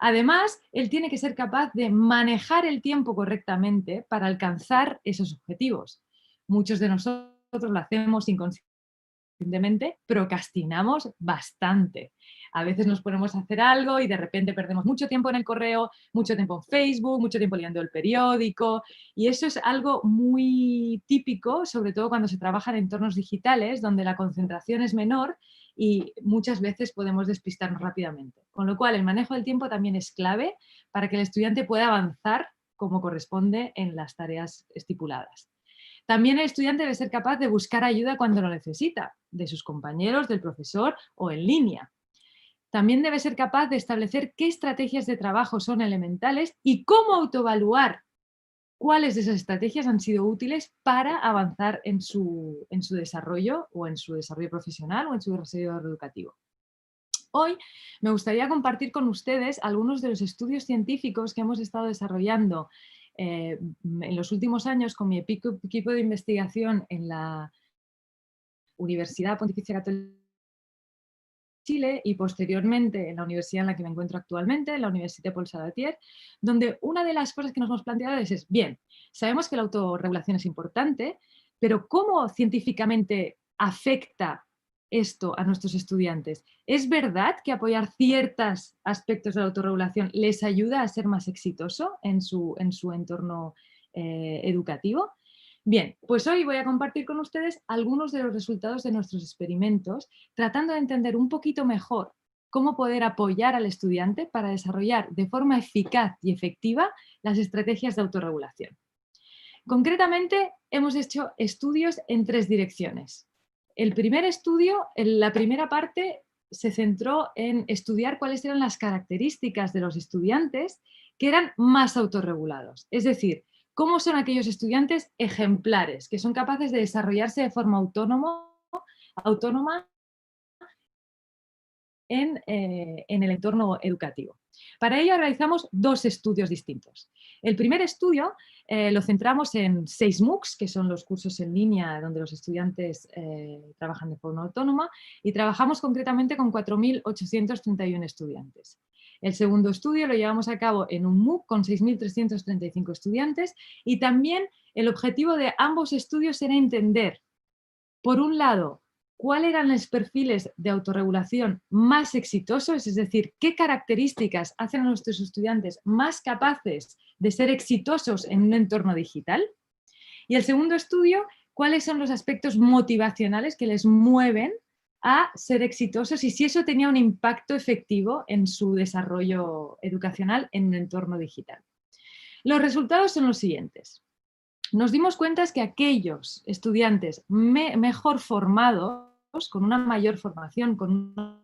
B: Además, él tiene que ser capaz de manejar el tiempo correctamente para alcanzar esos objetivos. Muchos de nosotros lo hacemos inconscientemente, procrastinamos bastante. A veces nos ponemos a hacer algo y de repente perdemos mucho tiempo en el correo, mucho tiempo en Facebook, mucho tiempo leyendo el periódico y eso es algo muy típico, sobre todo cuando se trabaja en entornos digitales donde la concentración es menor y muchas veces podemos despistarnos rápidamente. Con lo cual el manejo del tiempo también es clave para que el estudiante pueda avanzar como corresponde en las tareas estipuladas. También el estudiante debe ser capaz de buscar ayuda cuando lo necesita, de sus compañeros, del profesor o en línea. También debe ser capaz de establecer qué estrategias de trabajo son elementales y cómo autoevaluar cuáles de esas estrategias han sido útiles para avanzar en su desarrollo o en su desarrollo profesional o en su desarrollo educativo. Hoy me gustaría compartir con ustedes algunos de los estudios científicos que hemos estado desarrollando en los últimos años con mi equipo de investigación en la Universidad Pontificia Católica Chile y posteriormente en la universidad en la que me encuentro actualmente, en la Université Paul Sabatier, donde una de las cosas que nos hemos planteado es, bien, sabemos que la autorregulación es importante, pero ¿cómo científicamente afecta esto a nuestros estudiantes? ¿Es verdad que apoyar ciertos aspectos de la autorregulación les ayuda a ser más exitoso en su entorno educativo? Bien, pues hoy voy a compartir con ustedes algunos de los resultados de nuestros experimentos, tratando de entender un poquito mejor cómo poder apoyar al estudiante para desarrollar de forma eficaz y efectiva las estrategias de autorregulación. Concretamente, hemos hecho estudios en 3 direcciones. El primer estudio, en la primera parte, se centró en estudiar cuáles eran las características de los estudiantes que eran más autorregulados, es decir, cómo son aquellos estudiantes ejemplares, que son capaces de desarrollarse de forma autónoma en el entorno educativo. Para ello realizamos 2 estudios distintos. El primer estudio lo centramos en 6 MOOCs, que son los cursos en línea donde los estudiantes trabajan de forma autónoma, y trabajamos concretamente con 4.831 estudiantes. El segundo estudio lo llevamos a cabo en un MOOC con 6.335 estudiantes y también el objetivo de ambos estudios era entender, por un lado, cuáles eran los perfiles de autorregulación más exitosos, es decir, qué características hacen a nuestros estudiantes más capaces de ser exitosos en un entorno digital. Y el segundo estudio, cuáles son los aspectos motivacionales que les mueven a ser exitosos y si eso tenía un impacto efectivo en su desarrollo educacional en un entorno digital. Los resultados son los siguientes. Nos dimos cuenta que aquellos estudiantes mejor formados con una mayor formación, con una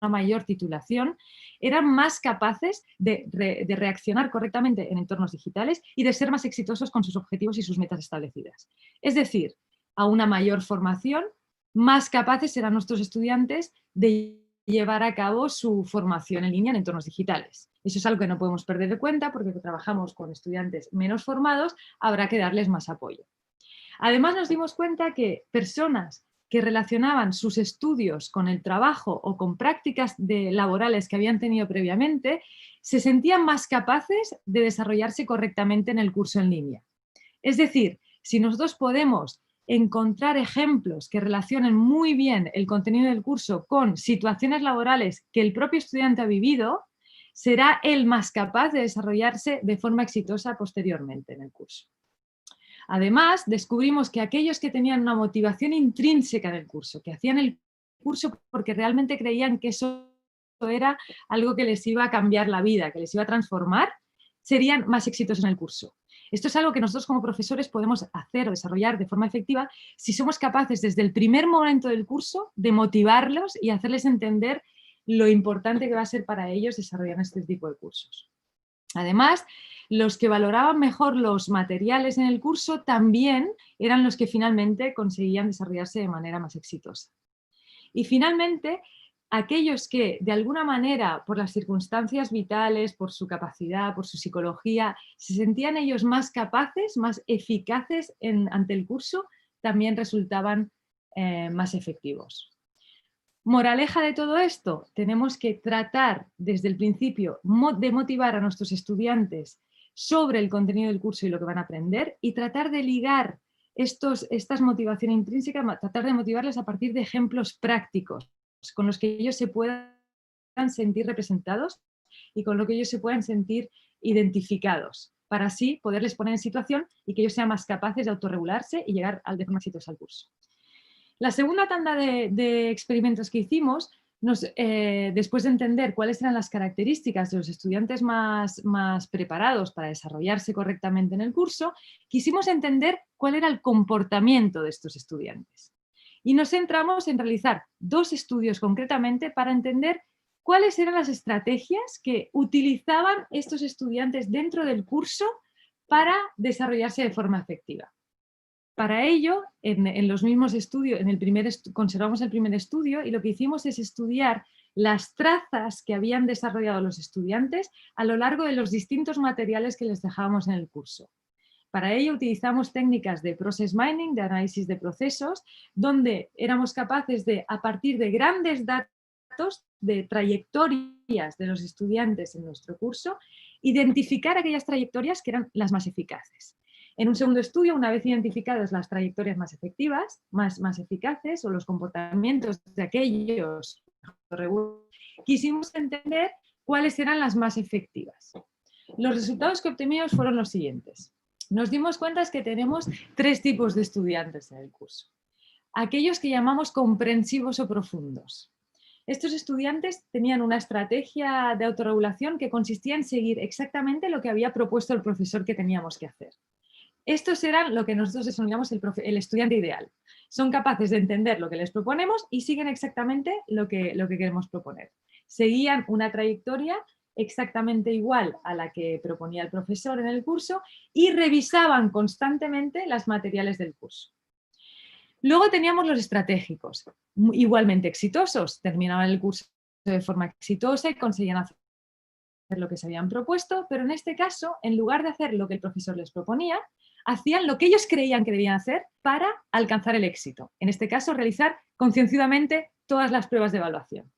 B: mayor titulación, eran más capaces de reaccionar correctamente en entornos digitales y de ser más exitosos con sus objetivos y sus metas establecidas. Es decir, a una mayor formación, más capaces serán nuestros estudiantes de llevar a cabo su formación en línea en entornos digitales. Eso es algo que no podemos perder de cuenta porque trabajamos con estudiantes menos formados, habrá que darles más apoyo. Además nos dimos cuenta que personas que relacionaban sus estudios con el trabajo o con prácticas laborales que habían tenido previamente, se sentían más capaces de desarrollarse correctamente en el curso en línea. Es decir, si nosotros podemos encontrar ejemplos que relacionen muy bien el contenido del curso con situaciones laborales que el propio estudiante ha vivido, será él más capaz de desarrollarse de forma exitosa posteriormente en el curso. Además, descubrimos que aquellos que tenían una motivación intrínseca del curso, que hacían el curso porque realmente creían que eso era algo que les iba a cambiar la vida, que les iba a transformar, serían más exitosos en el curso. Esto es algo que nosotros como profesores podemos hacer o desarrollar de forma efectiva si somos capaces desde el primer momento del curso de motivarlos y hacerles entender lo importante que va a ser para ellos desarrollar este tipo de cursos. Además, los que valoraban mejor los materiales en el curso también eran los que finalmente conseguían desarrollarse de manera más exitosa. Y finalmente, aquellos que de alguna manera, por las circunstancias vitales, por su capacidad, por su psicología, se sentían ellos más capaces, más eficaces ante el curso, también resultaban más efectivos. Moraleja de todo esto, tenemos que tratar desde el principio de motivar a nuestros estudiantes sobre el contenido del curso y lo que van a aprender y tratar de ligar estas motivaciones intrínsecas, tratar de motivarles a partir de ejemplos prácticos con los que ellos se puedan sentir representados y con lo que ellos se puedan sentir identificados, para así poderles poner en situación y que ellos sean más capaces de autorregularse y llegar de forma exitosa al curso. La segunda tanda de experimentos que hicimos, después de entender cuáles eran las características de los estudiantes más preparados para desarrollarse correctamente en el curso, quisimos entender cuál era el comportamiento de estos estudiantes. Y nos centramos en realizar 2 estudios concretamente para entender cuáles eran las estrategias que utilizaban estos estudiantes dentro del curso para desarrollarse de forma efectiva. Para ello, en los mismos estudios, conservamos el primer estudio y lo que hicimos es estudiar las trazas que habían desarrollado los estudiantes a lo largo de los distintos materiales que les dejábamos en el curso. Para ello utilizamos técnicas de process mining, de análisis de procesos, donde éramos capaces de, a partir de grandes datos de trayectorias de los estudiantes en nuestro curso, identificar aquellas trayectorias que eran las más eficaces. En un segundo estudio, una vez identificadas las trayectorias más efectivas, más eficaces o los comportamientos de aquellos, quisimos entender cuáles eran las más efectivas. Los resultados que obtuvimos fueron los siguientes. Nos dimos cuenta que tenemos 3 tipos de estudiantes en el curso. Aquellos que llamamos comprensivos o profundos. Estos estudiantes tenían una estrategia de autorregulación que consistía en seguir exactamente lo que había propuesto el profesor que teníamos que hacer. Estos eran lo que nosotros denominamos el estudiante ideal. Son capaces de entender lo que les proponemos y siguen exactamente lo que queremos proponer. Seguían una trayectoria exactamente igual a la que proponía el profesor en el curso y revisaban constantemente los materiales del curso. Luego teníamos los estratégicos, igualmente exitosos. Terminaban el curso de forma exitosa y conseguían hacer lo que se habían propuesto, pero en este caso, en lugar de hacer lo que el profesor les proponía, hacían lo que ellos creían que debían hacer para alcanzar el éxito. En este caso, realizar concienzudamente todas las pruebas de evaluación.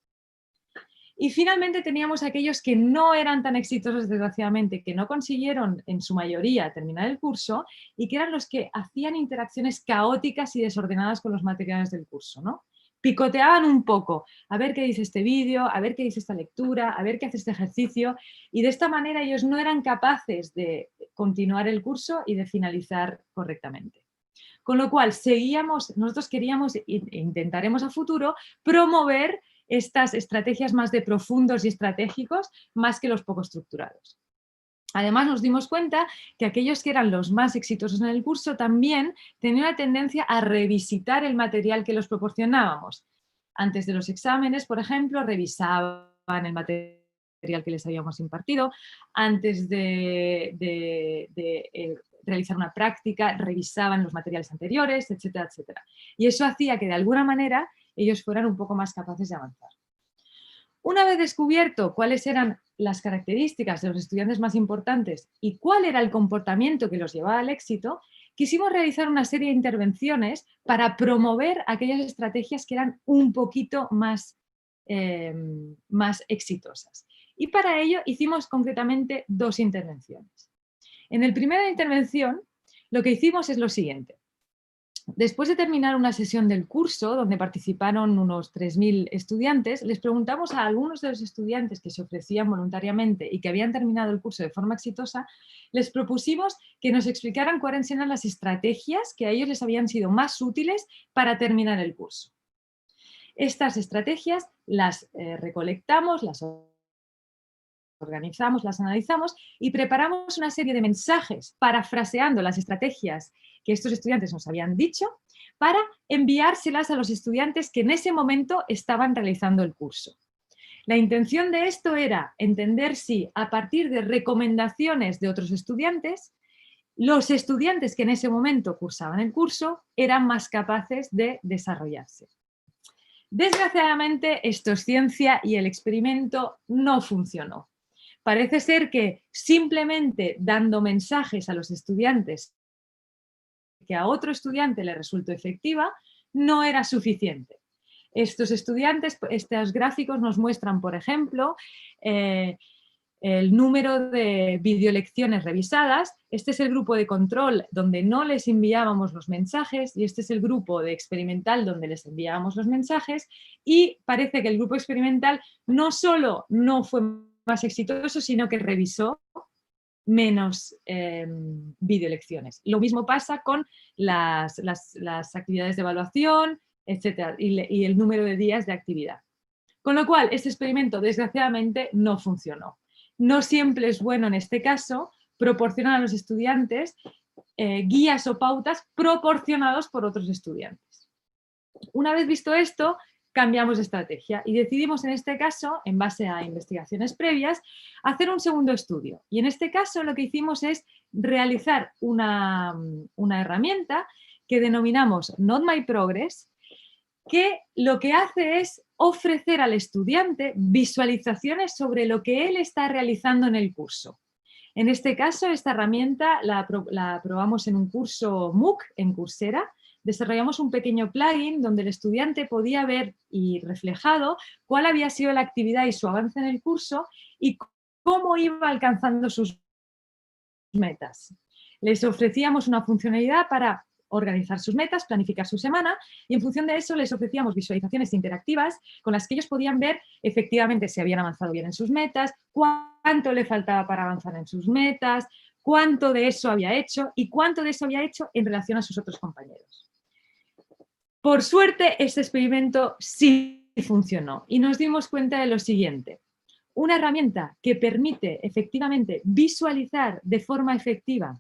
B: Y finalmente teníamos aquellos que no eran tan exitosos, desgraciadamente, que no consiguieron en su mayoría terminar el curso y que eran los que hacían interacciones caóticas y desordenadas con los materiales del curso, ¿no? Picoteaban un poco, a ver qué dice este vídeo, a ver qué dice esta lectura, a ver qué hace este ejercicio, y de esta manera ellos no eran capaces de continuar el curso y de finalizar correctamente. Con lo cual, nosotros queríamos e intentaremos a futuro promover estas estrategias más de profundos y estratégicos más que los poco estructurados. Además, nos dimos cuenta que aquellos que eran los más exitosos en el curso también tenían una tendencia a revisitar el material que los proporcionábamos. Antes de los exámenes, por ejemplo, revisaban el material que les habíamos impartido. Antes de realizar una práctica, revisaban los materiales anteriores, etcétera, etcétera. Y eso hacía que de alguna manera ellos fueran un poco más capaces de avanzar. Una vez descubierto cuáles eran las características de los estudiantes más importantes y cuál era el comportamiento que los llevaba al éxito, quisimos realizar una serie de intervenciones para promover aquellas estrategias que eran un poquito más exitosas. Y para ello hicimos concretamente 2 intervenciones. En la primera intervención lo que hicimos es lo siguiente. Después de terminar una sesión del curso, donde participaron unos 3.000 estudiantes, les preguntamos a algunos de los estudiantes que se ofrecían voluntariamente y que habían terminado el curso de forma exitosa, les propusimos que nos explicaran cuáles eran las estrategias que a ellos les habían sido más útiles para terminar el curso. Estas estrategias las recolectamos, las organizamos, las analizamos y preparamos una serie de mensajes parafraseando las estrategias que estos estudiantes nos habían dicho para enviárselas a los estudiantes que en ese momento estaban realizando el curso. La intención de esto era entender si a partir de recomendaciones de otros estudiantes, los estudiantes que en ese momento cursaban el curso eran más capaces de desarrollarse. Desgraciadamente esto es ciencia y el experimento no funcionó. Parece ser que simplemente dando mensajes a los estudiantes que a otro estudiante le resultó efectiva, no era suficiente. Estos estudiantes, estos gráficos nos muestran, por ejemplo, el número de videolecciones revisadas. Este es el grupo de control donde no les enviábamos los mensajes y este es el grupo de experimental donde les enviábamos los mensajes y parece que el grupo experimental no solo no fue más exitoso, sino que revisó menos videolecciones. Lo mismo pasa con las actividades de evaluación, etcétera, y el número de días de actividad. Con lo cual, este experimento desgraciadamente no funcionó. No siempre es bueno en este caso proporcionar a los estudiantes guías o pautas proporcionados por otros estudiantes. Una vez visto esto, cambiamos de estrategia y decidimos en este caso, en base a investigaciones previas, hacer un segundo estudio. Y en este caso lo que hicimos es realizar una herramienta que denominamos Not My Progress, que lo que hace es ofrecer al estudiante visualizaciones sobre lo que él está realizando en el curso. En este caso, esta herramienta la probamos en un curso MOOC en Coursera. Desarrollamos un pequeño plugin donde el estudiante podía ver y reflejado cuál había sido la actividad y su avance en el curso y cómo iba alcanzando sus metas. Les ofrecíamos una funcionalidad para organizar sus metas, planificar su semana y en función de eso les ofrecíamos visualizaciones interactivas con las que ellos podían ver efectivamente si habían avanzado bien en sus metas, cuánto le faltaba para avanzar en sus metas, cuánto de eso había hecho y cuánto de eso había hecho en relación a sus otros compañeros. Por suerte, este experimento sí funcionó y nos dimos cuenta de lo siguiente. Una herramienta que permite efectivamente visualizar de forma efectiva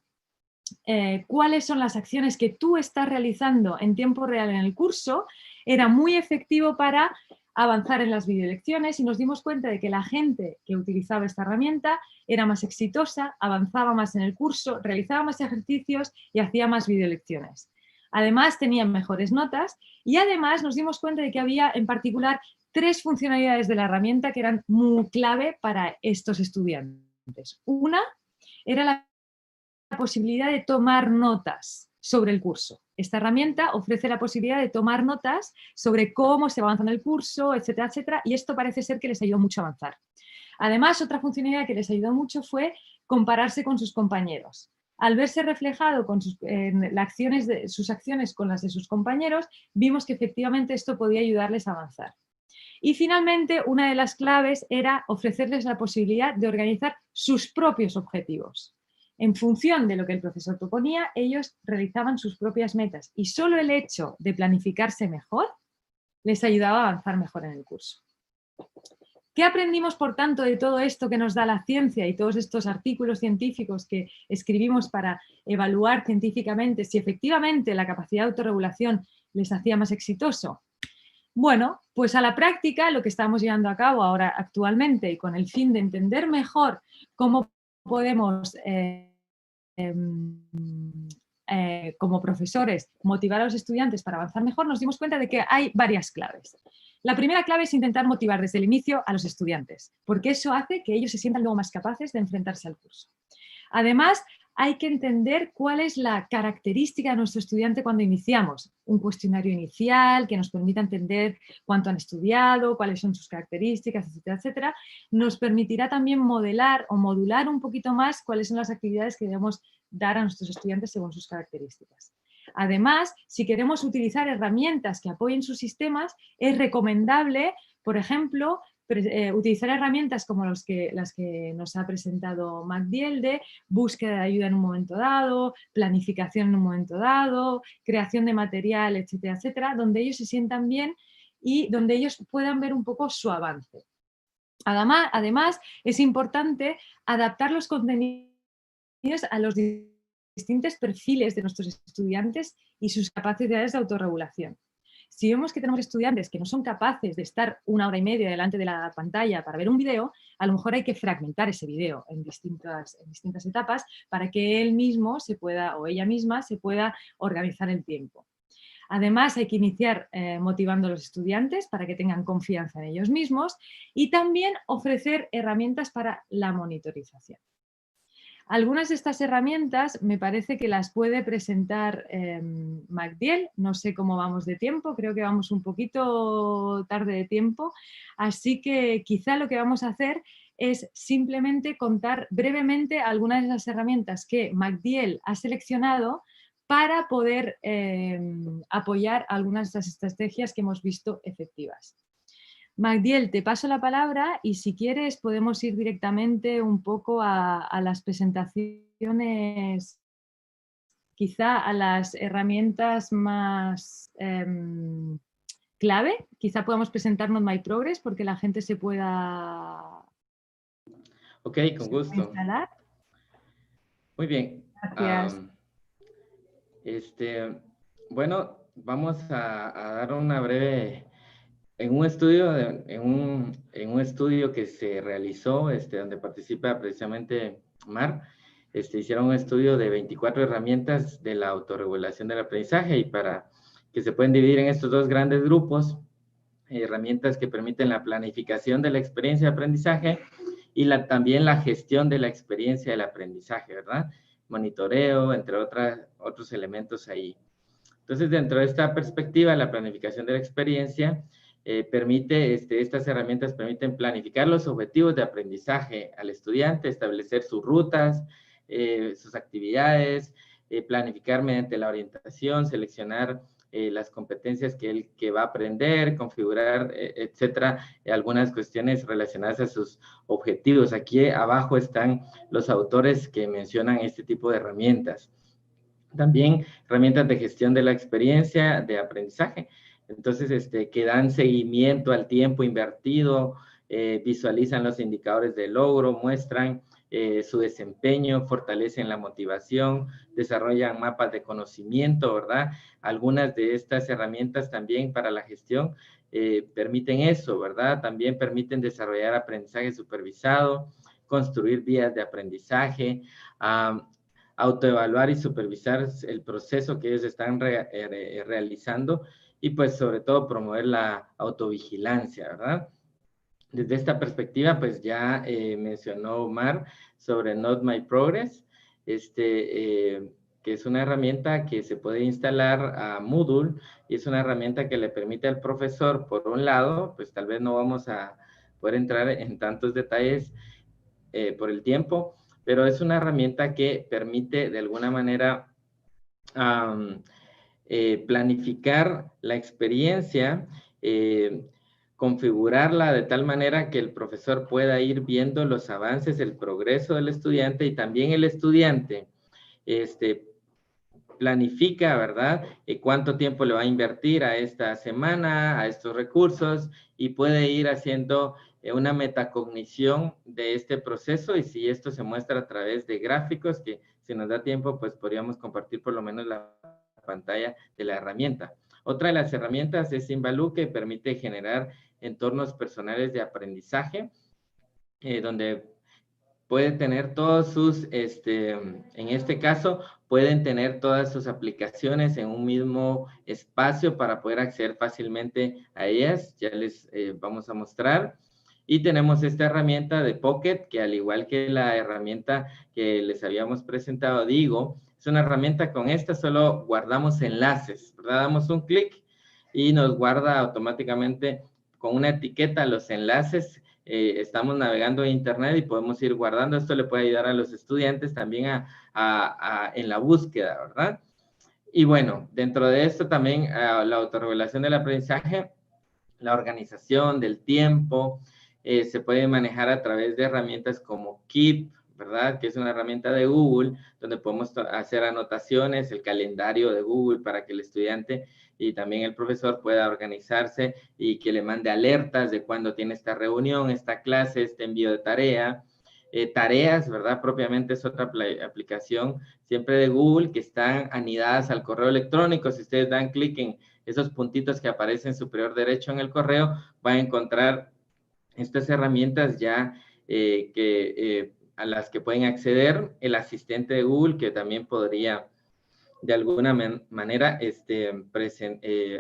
B: cuáles son las acciones que tú estás realizando en tiempo real en el curso, era muy efectivo para avanzar en las videolecciones y nos dimos cuenta de que la gente que utilizaba esta herramienta era más exitosa, avanzaba más en el curso, realizaba más ejercicios y hacía más videolecciones. Además, tenían mejores notas y además nos dimos cuenta de que había en particular 3 funcionalidades de la herramienta que eran muy clave para estos estudiantes. Una era la posibilidad de tomar notas sobre el curso. Esta herramienta ofrece la posibilidad de tomar notas sobre cómo se avanza en el curso, etcétera, etcétera, y esto parece ser que les ayudó mucho a avanzar. Además, otra funcionalidad que les ayudó mucho fue compararse con sus compañeros. Al verse reflejado con sus acciones con las de sus compañeros, vimos que efectivamente esto podía ayudarles a avanzar. Y finalmente, una de las claves era ofrecerles la posibilidad de organizar sus propios objetivos. En función de lo que el profesor proponía, ellos realizaban sus propias metas y solo el hecho de planificarse mejor les ayudaba a avanzar mejor en el curso. ¿Qué aprendimos, por tanto, de todo esto que nos da la ciencia y todos estos artículos científicos que escribimos para evaluar científicamente si efectivamente la capacidad de autorregulación les hacía más exitoso? Bueno, pues a la práctica lo que estamos llevando a cabo ahora actualmente y con el fin de entender mejor cómo podemos como profesores motivar a los estudiantes para avanzar mejor, nos dimos cuenta de que hay varias claves. La primera clave es intentar motivar desde el inicio a los estudiantes, porque eso hace que ellos se sientan luego más capaces de enfrentarse al curso. Además, hay que entender cuál es la característica de nuestro estudiante cuando iniciamos. Un cuestionario inicial que nos permita entender cuánto han estudiado, cuáles son sus características, etcétera, etcétera. Nos permitirá también modelar o modular un poquito más cuáles son las actividades que debemos dar a nuestros estudiantes según sus características. Además, si queremos utilizar herramientas que apoyen sus sistemas, es recomendable, por ejemplo, utilizar herramientas como las que nos ha presentado MacDiel, de búsqueda de ayuda en un momento dado, planificación en un momento dado, creación de material, etcétera, etcétera, donde ellos se sientan bien y donde ellos puedan ver un poco su avance. Además, es importante adaptar los contenidos a los distintos perfiles de nuestros estudiantes y sus capacidades de autorregulación. Si vemos que tenemos estudiantes que no son capaces de estar 1 hora y media delante de la pantalla para ver un vídeo, a lo mejor hay que fragmentar ese vídeo en distintas etapas para que él mismo se pueda, o ella misma se pueda organizar el tiempo. Además, hay que iniciar motivando a los estudiantes para que tengan confianza en ellos mismos y también ofrecer herramientas para la monitorización. Algunas de estas herramientas me parece que las puede presentar MacDiel. No sé cómo vamos de tiempo, creo que vamos un poquito tarde de tiempo, así que quizá lo que vamos a hacer es simplemente contar brevemente algunas de las herramientas que MacDiel ha seleccionado para poder apoyar algunas de las estrategias que hemos visto efectivas. MacDiel, te paso la palabra y si quieres podemos ir directamente un poco a las presentaciones, quizá a las herramientas más clave. Quizá podamos presentar Not My Progress porque la gente se pueda...
D: Ok, con gusto.
B: Instalar.
D: Muy bien.
B: Gracias.
D: Bueno, vamos a dar una breve... En un estudio, que se realizó, donde participa precisamente Mar, hicieron un estudio de 24 herramientas de la autorregulación del aprendizaje y para que se pueden dividir en estos dos grandes grupos, herramientas que permiten la planificación de la experiencia de aprendizaje y también la gestión de la experiencia del aprendizaje, ¿verdad? Monitoreo, entre otros elementos ahí. Entonces, dentro de esta perspectiva, la planificación de la experiencia estas herramientas permiten planificar los objetivos de aprendizaje al estudiante, establecer sus rutas, sus actividades, planificar mediante la orientación, seleccionar las competencias que va a aprender, configurar, etcétera, algunas cuestiones relacionadas a sus objetivos. Aquí abajo están los autores que mencionan este tipo de herramientas. También herramientas de gestión de la experiencia de aprendizaje. Entonces, que dan seguimiento al tiempo invertido, visualizan los indicadores de logro, muestran su desempeño, fortalecen la motivación, desarrollan mapas de conocimiento, ¿verdad? Algunas de estas herramientas también para la gestión permiten eso, ¿verdad? También permiten desarrollar aprendizaje supervisado, construir vías de aprendizaje, autoevaluar y supervisar el proceso que ellos están realizando y pues sobre todo promover la autovigilancia, ¿verdad? Desde esta perspectiva, pues ya mencionó Omar sobre Not My Progress, que es una herramienta que se puede instalar a Moodle y es una herramienta que le permite al profesor, por un lado, pues tal vez no vamos a poder entrar en tantos detalles por el tiempo, pero es una herramienta que permite de alguna manera planificar la experiencia, configurarla de tal manera que el profesor pueda ir viendo los avances, el progreso del estudiante y también el estudiante planifica, ¿verdad? Cuánto tiempo le va a invertir a esta semana, a estos recursos y puede ir haciendo una metacognición de este proceso y si esto se muestra a través de gráficos, que si nos da tiempo, pues podríamos compartir por lo menos la pantalla de la herramienta. Otra de las herramientas es Invaloo, que permite generar entornos personales de aprendizaje, donde puede tener todos sus, en este caso, pueden tener todas sus aplicaciones en un mismo espacio para poder acceder fácilmente a ellas. Ya les vamos a mostrar. Y tenemos esta herramienta de Pocket, que al igual que la herramienta que les habíamos presentado, Digo, es una herramienta. Con esta solo guardamos enlaces, ¿verdad? Damos un clic y nos guarda automáticamente con una etiqueta los enlaces. Estamos navegando en internet y podemos ir guardando. Esto le puede ayudar a los estudiantes también en la búsqueda, ¿verdad? Y bueno, dentro de esto también la autorregulación del aprendizaje, la organización del tiempo, se puede manejar a través de herramientas como Keep, ¿verdad? Que es una herramienta de Google, donde podemos hacer anotaciones, el calendario de Google para que el estudiante y también el profesor pueda organizarse y que le mande alertas de cuándo tiene esta reunión, esta clase, este envío de tarea. Tareas, ¿verdad? Propiamente es otra aplicación siempre de Google que están anidadas al correo electrónico. Si ustedes dan clic en esos puntitos que aparecen superior derecho en el correo, van a encontrar estas herramientas ya a las que pueden acceder. El asistente de Google, que también podría de alguna manera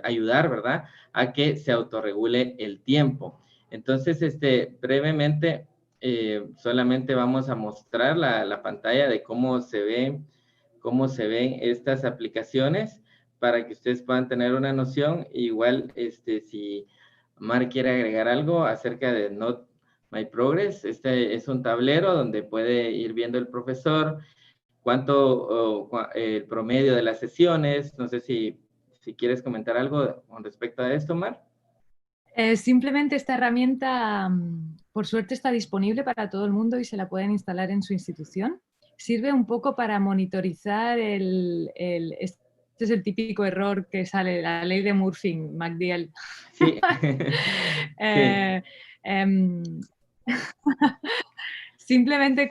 D: ayudar, ¿verdad?, a que se autorregule el tiempo. Entonces, brevemente, solamente vamos a mostrar la pantalla de cómo se ven estas aplicaciones para que ustedes puedan tener una noción. Igual, si Mar quiere agregar algo acerca de Note My Progress, este es un tablero donde puede ir viendo el profesor el promedio de las sesiones. No sé si quieres comentar algo con respecto a esto, Mar.
B: Simplemente esta herramienta, por suerte, está disponible para todo el mundo y se la pueden instalar en su institución. Sirve un poco para monitorizar este es el típico error que sale, la ley de Murphy, McDill.
D: Sí.
B: Simplemente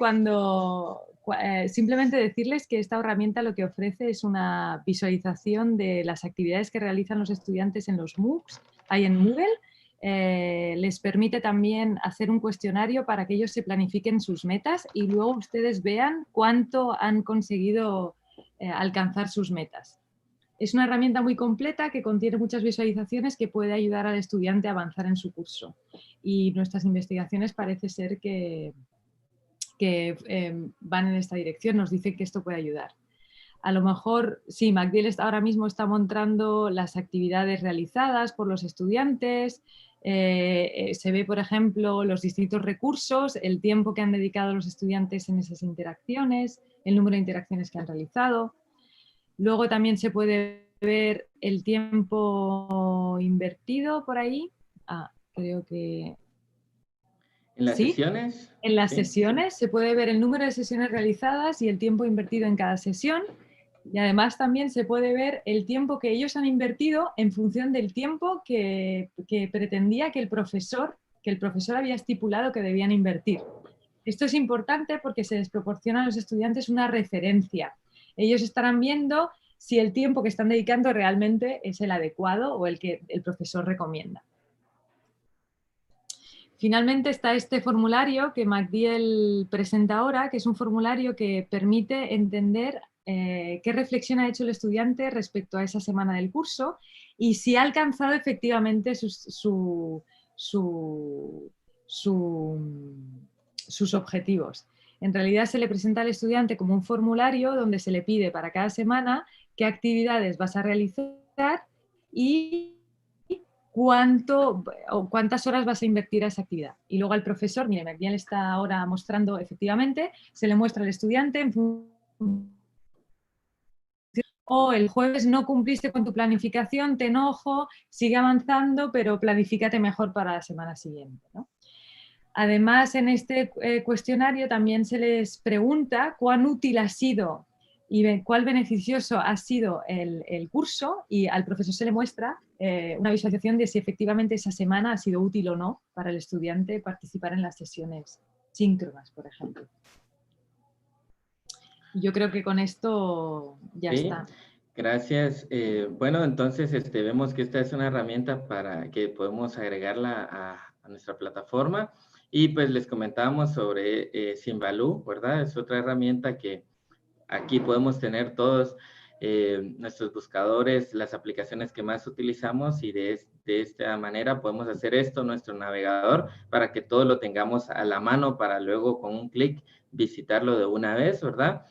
B: simplemente decirles que esta herramienta lo que ofrece es una visualización de las actividades que realizan los estudiantes en los MOOCs, hay en Moodle. Les permite también hacer un cuestionario para que ellos se planifiquen sus metas y luego ustedes vean cuánto han conseguido alcanzar sus metas. Es una herramienta muy completa que contiene muchas visualizaciones que puede ayudar al estudiante a avanzar en su curso. Y nuestras investigaciones parece ser que van en esta dirección, nos dicen que esto puede ayudar. A lo mejor, sí, McDill ahora mismo está mostrando las actividades realizadas por los estudiantes, se ve, por ejemplo, los distintos recursos, el tiempo que han dedicado los estudiantes en esas interacciones, el número de interacciones que han realizado. Luego también se puede ver el tiempo invertido por ahí. Creo que...
D: ¿En las sesiones?
B: En las sesiones se puede ver el número de sesiones realizadas y el tiempo invertido en cada sesión. Y además también se puede ver el tiempo que ellos han invertido en función del tiempo que pretendía que el profesor había estipulado que debían invertir. Esto es importante porque se les proporciona a los estudiantes una referencia. Ellos estarán viendo si el tiempo que están dedicando realmente es el adecuado o el que el profesor recomienda. Finalmente está este formulario que McDill presenta ahora, que es un formulario que permite entender qué reflexión ha hecho el estudiante respecto a esa semana del curso y si ha alcanzado efectivamente sus objetivos. En realidad se le presenta al estudiante como un formulario donde se le pide para cada semana qué actividades vas a realizar y cuántas horas vas a invertir a esa actividad. Y luego al profesor, mire, McDill está ahora mostrando efectivamente, se le muestra al estudiante o el jueves no cumpliste con tu planificación, te enojo, sigue avanzando, pero planifícate mejor para la semana siguiente, ¿no? Además, en este cuestionario también se les pregunta cuán útil ha sido y cuál beneficioso ha sido el curso, y al profesor se le muestra una visualización de si efectivamente esa semana ha sido útil o no para el estudiante participar en las sesiones síncronas, por ejemplo. Yo creo que con esto ya está.
D: Gracias. Bueno, entonces vemos que esta es una herramienta para que podemos agregarla a nuestra plataforma. Y pues les comentábamos sobre Symbaloo, ¿verdad? Es otra herramienta que aquí podemos tener todos nuestros buscadores, las aplicaciones que más utilizamos, y de esta manera podemos hacer esto nuestro navegador para que todo lo tengamos a la mano para luego con un clic visitarlo de una vez, ¿verdad?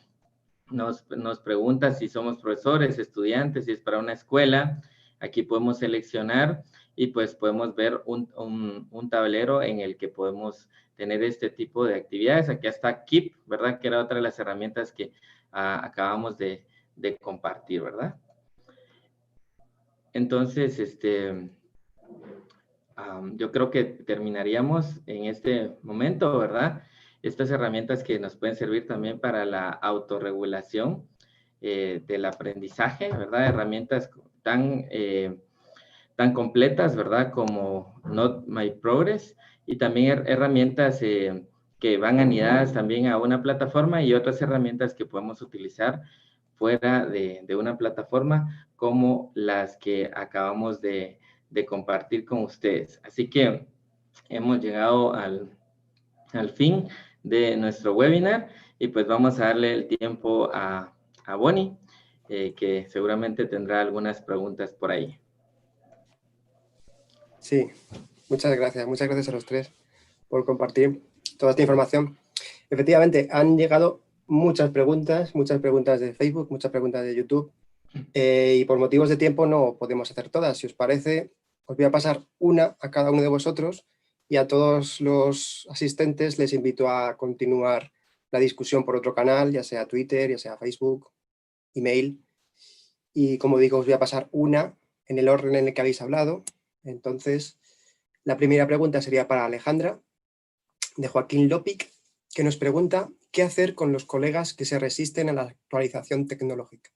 D: Nos pregunta si somos profesores, estudiantes, si es para una escuela. Aquí podemos seleccionar y pues podemos ver un tablero en el que podemos tener este tipo de actividades. Aquí está Keep, ¿verdad? Que era otra de las herramientas que acabamos de compartir, ¿verdad? Entonces, yo creo que terminaríamos en este momento, ¿verdad? Estas herramientas que nos pueden servir también para la autorregulación del aprendizaje, ¿verdad? Herramientas tan completas, ¿verdad? Como Not My Progress, y también herramientas que van anidadas también a una plataforma, y otras herramientas que podemos utilizar fuera de una plataforma, como las que acabamos de compartir con ustedes. Así que hemos llegado al fin de nuestro webinar, y pues vamos a darle el tiempo a Bonnie, que seguramente tendrá algunas preguntas por ahí.
A: Sí, muchas gracias a los tres por compartir toda esta información. Efectivamente, han llegado muchas preguntas de Facebook, muchas preguntas de YouTube, y por motivos de tiempo no podemos hacer todas. Si os parece, os voy a pasar una a cada uno de vosotros, y a todos los asistentes les invito a continuar la discusión por otro canal, ya sea Twitter, ya sea Facebook, email. Y como digo, os voy a pasar una en el orden en el que habéis hablado. Entonces, la primera pregunta sería para Alejandra, de Joaquín Lopic, que nos pregunta qué hacer con los colegas que se resisten a la actualización tecnológica.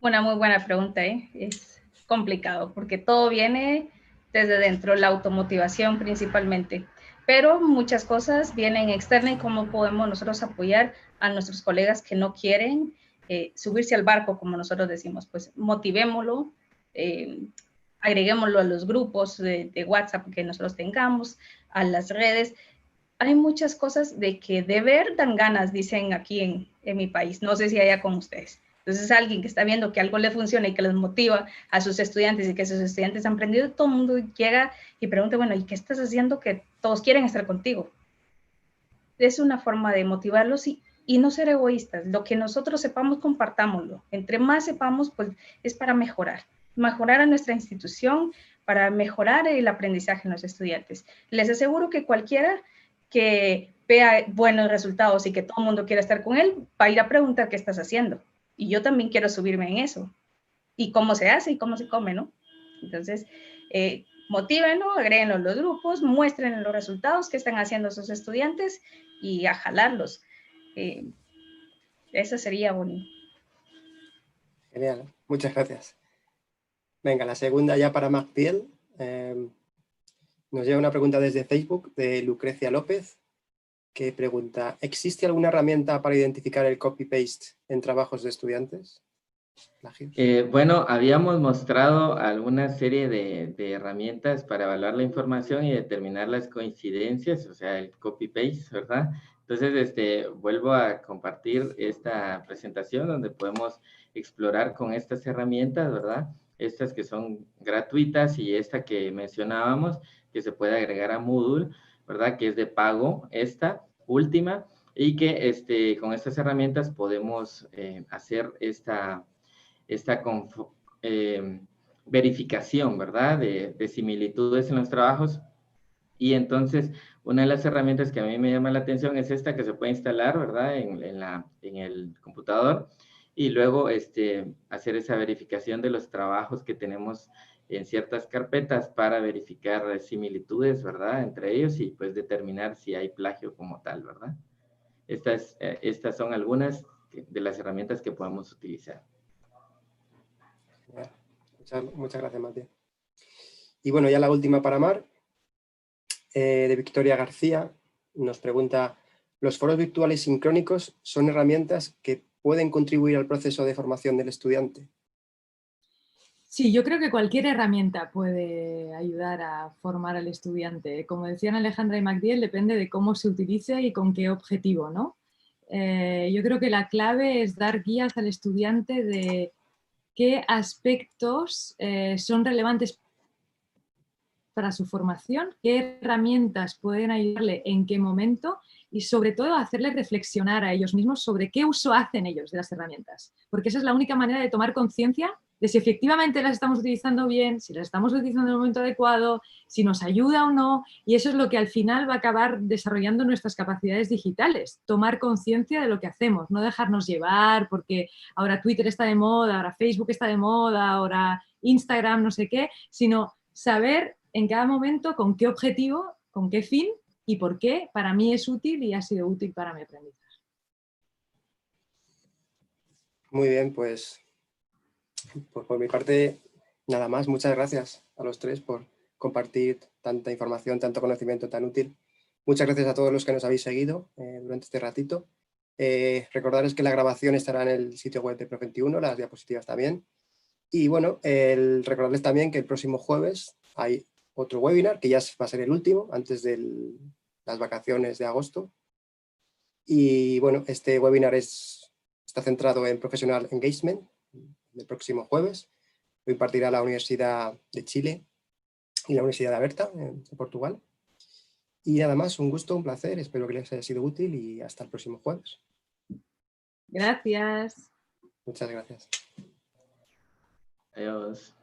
C: Una muy buena pregunta, ¿eh? Es complicado porque todo viene desde dentro, la automotivación principalmente, pero muchas cosas vienen externas, y cómo podemos nosotros apoyar a nuestros colegas que no quieren subirse al barco, como nosotros decimos. Pues motivémoslo, agreguémoslo a los grupos de WhatsApp que nosotros tengamos, a las redes. Hay muchas cosas de que de ver dan ganas, dicen aquí en mi país, no sé si allá con ustedes. Entonces, alguien que está viendo que algo le funciona y que les motiva a sus estudiantes, y que sus estudiantes han aprendido, todo el mundo llega y pregunta, bueno, ¿y qué estás haciendo que todos quieren estar contigo? Es una forma de motivarlos y no ser egoístas. Lo que nosotros sepamos, compartámoslo. Entre más sepamos, pues es para mejorar a nuestra institución, para mejorar el aprendizaje de los estudiantes. Les aseguro que cualquiera que vea buenos resultados y que todo el mundo quiera estar con él, va a ir a preguntar qué estás haciendo. Y yo también quiero subirme en eso. Y cómo se hace y cómo se come, ¿no? Entonces, motívenlo, agréguenlo a los grupos, muestren los resultados que están haciendo sus estudiantes y a jalarlos. Eso sería bonito.
A: Genial, muchas gracias. Venga, la segunda ya para Magdiel. Nos llega una pregunta desde Facebook de Lucrecia López, que pregunta, ¿existe alguna herramienta para identificar el copy-paste en trabajos de estudiantes?
D: Bueno, habíamos mostrado alguna serie de herramientas para evaluar la información y determinar las coincidencias, o sea, el copy-paste, ¿verdad? Entonces, vuelvo a compartir esta presentación donde podemos explorar con estas herramientas, ¿verdad? Estas que son gratuitas, y esta que mencionábamos, que se puede agregar a Moodle, ¿verdad? Que es de pago, esta última, y que con estas herramientas podemos hacer esta verificación, ¿verdad? De similitudes en los trabajos. Y entonces, una de las herramientas que a mí me llama la atención es esta, que se puede instalar, ¿verdad? En el computador, y luego hacer esa verificación de los trabajos que tenemos en ciertas carpetas para verificar similitudes, ¿verdad? Entre ellos, y pues determinar si hay plagio como tal, ¿verdad? Estas son algunas de las herramientas que podemos utilizar.
A: Muchas gracias, Matías. Y bueno, ya la última para Mar, de Victoria García, nos pregunta, ¿los foros virtuales sincrónicos son herramientas que pueden contribuir al proceso de formación del estudiante?
B: Sí, yo creo que cualquier herramienta puede ayudar a formar al estudiante. Como decían Alejandra y Magdiel, depende de cómo se utilice y con qué objetivo, ¿no? Yo creo que la clave es dar guías al estudiante de qué aspectos son relevantes para su formación, qué herramientas pueden ayudarle en qué momento y sobre todo hacerles reflexionar a ellos mismos sobre qué uso hacen ellos de las herramientas. Porque esa es la única manera de tomar conciencia de si efectivamente las estamos utilizando bien, si las estamos utilizando en el momento adecuado, si nos ayuda o no, y eso es lo que al final va a acabar desarrollando nuestras capacidades digitales, tomar conciencia de lo que hacemos, no dejarnos llevar porque ahora Twitter está de moda, ahora Facebook está de moda, ahora Instagram, no sé qué, sino saber en cada momento con qué objetivo, con qué fin y por qué para mí es útil y ha sido útil para mi aprendizaje.
A: Muy bien, pues por mi parte, nada más. Muchas gracias a los tres por compartir tanta información, tanto conocimiento tan útil. Muchas gracias a todos los que nos habéis seguido durante este ratito. Recordaros que la grabación estará en el sitio web de Prof21, las diapositivas también. Y bueno, recordarles también que el próximo jueves hay otro webinar, que ya va a ser el último, antes de las vacaciones de agosto. Y bueno, este webinar está centrado en Professional Engagement, el próximo jueves. Lo impartirá la Universidad de Chile y la Universidad de Aberta, de Portugal. Y nada más, un gusto, un placer, espero que les haya sido útil y hasta el próximo jueves.
B: Gracias.
A: Muchas gracias.
D: Adiós.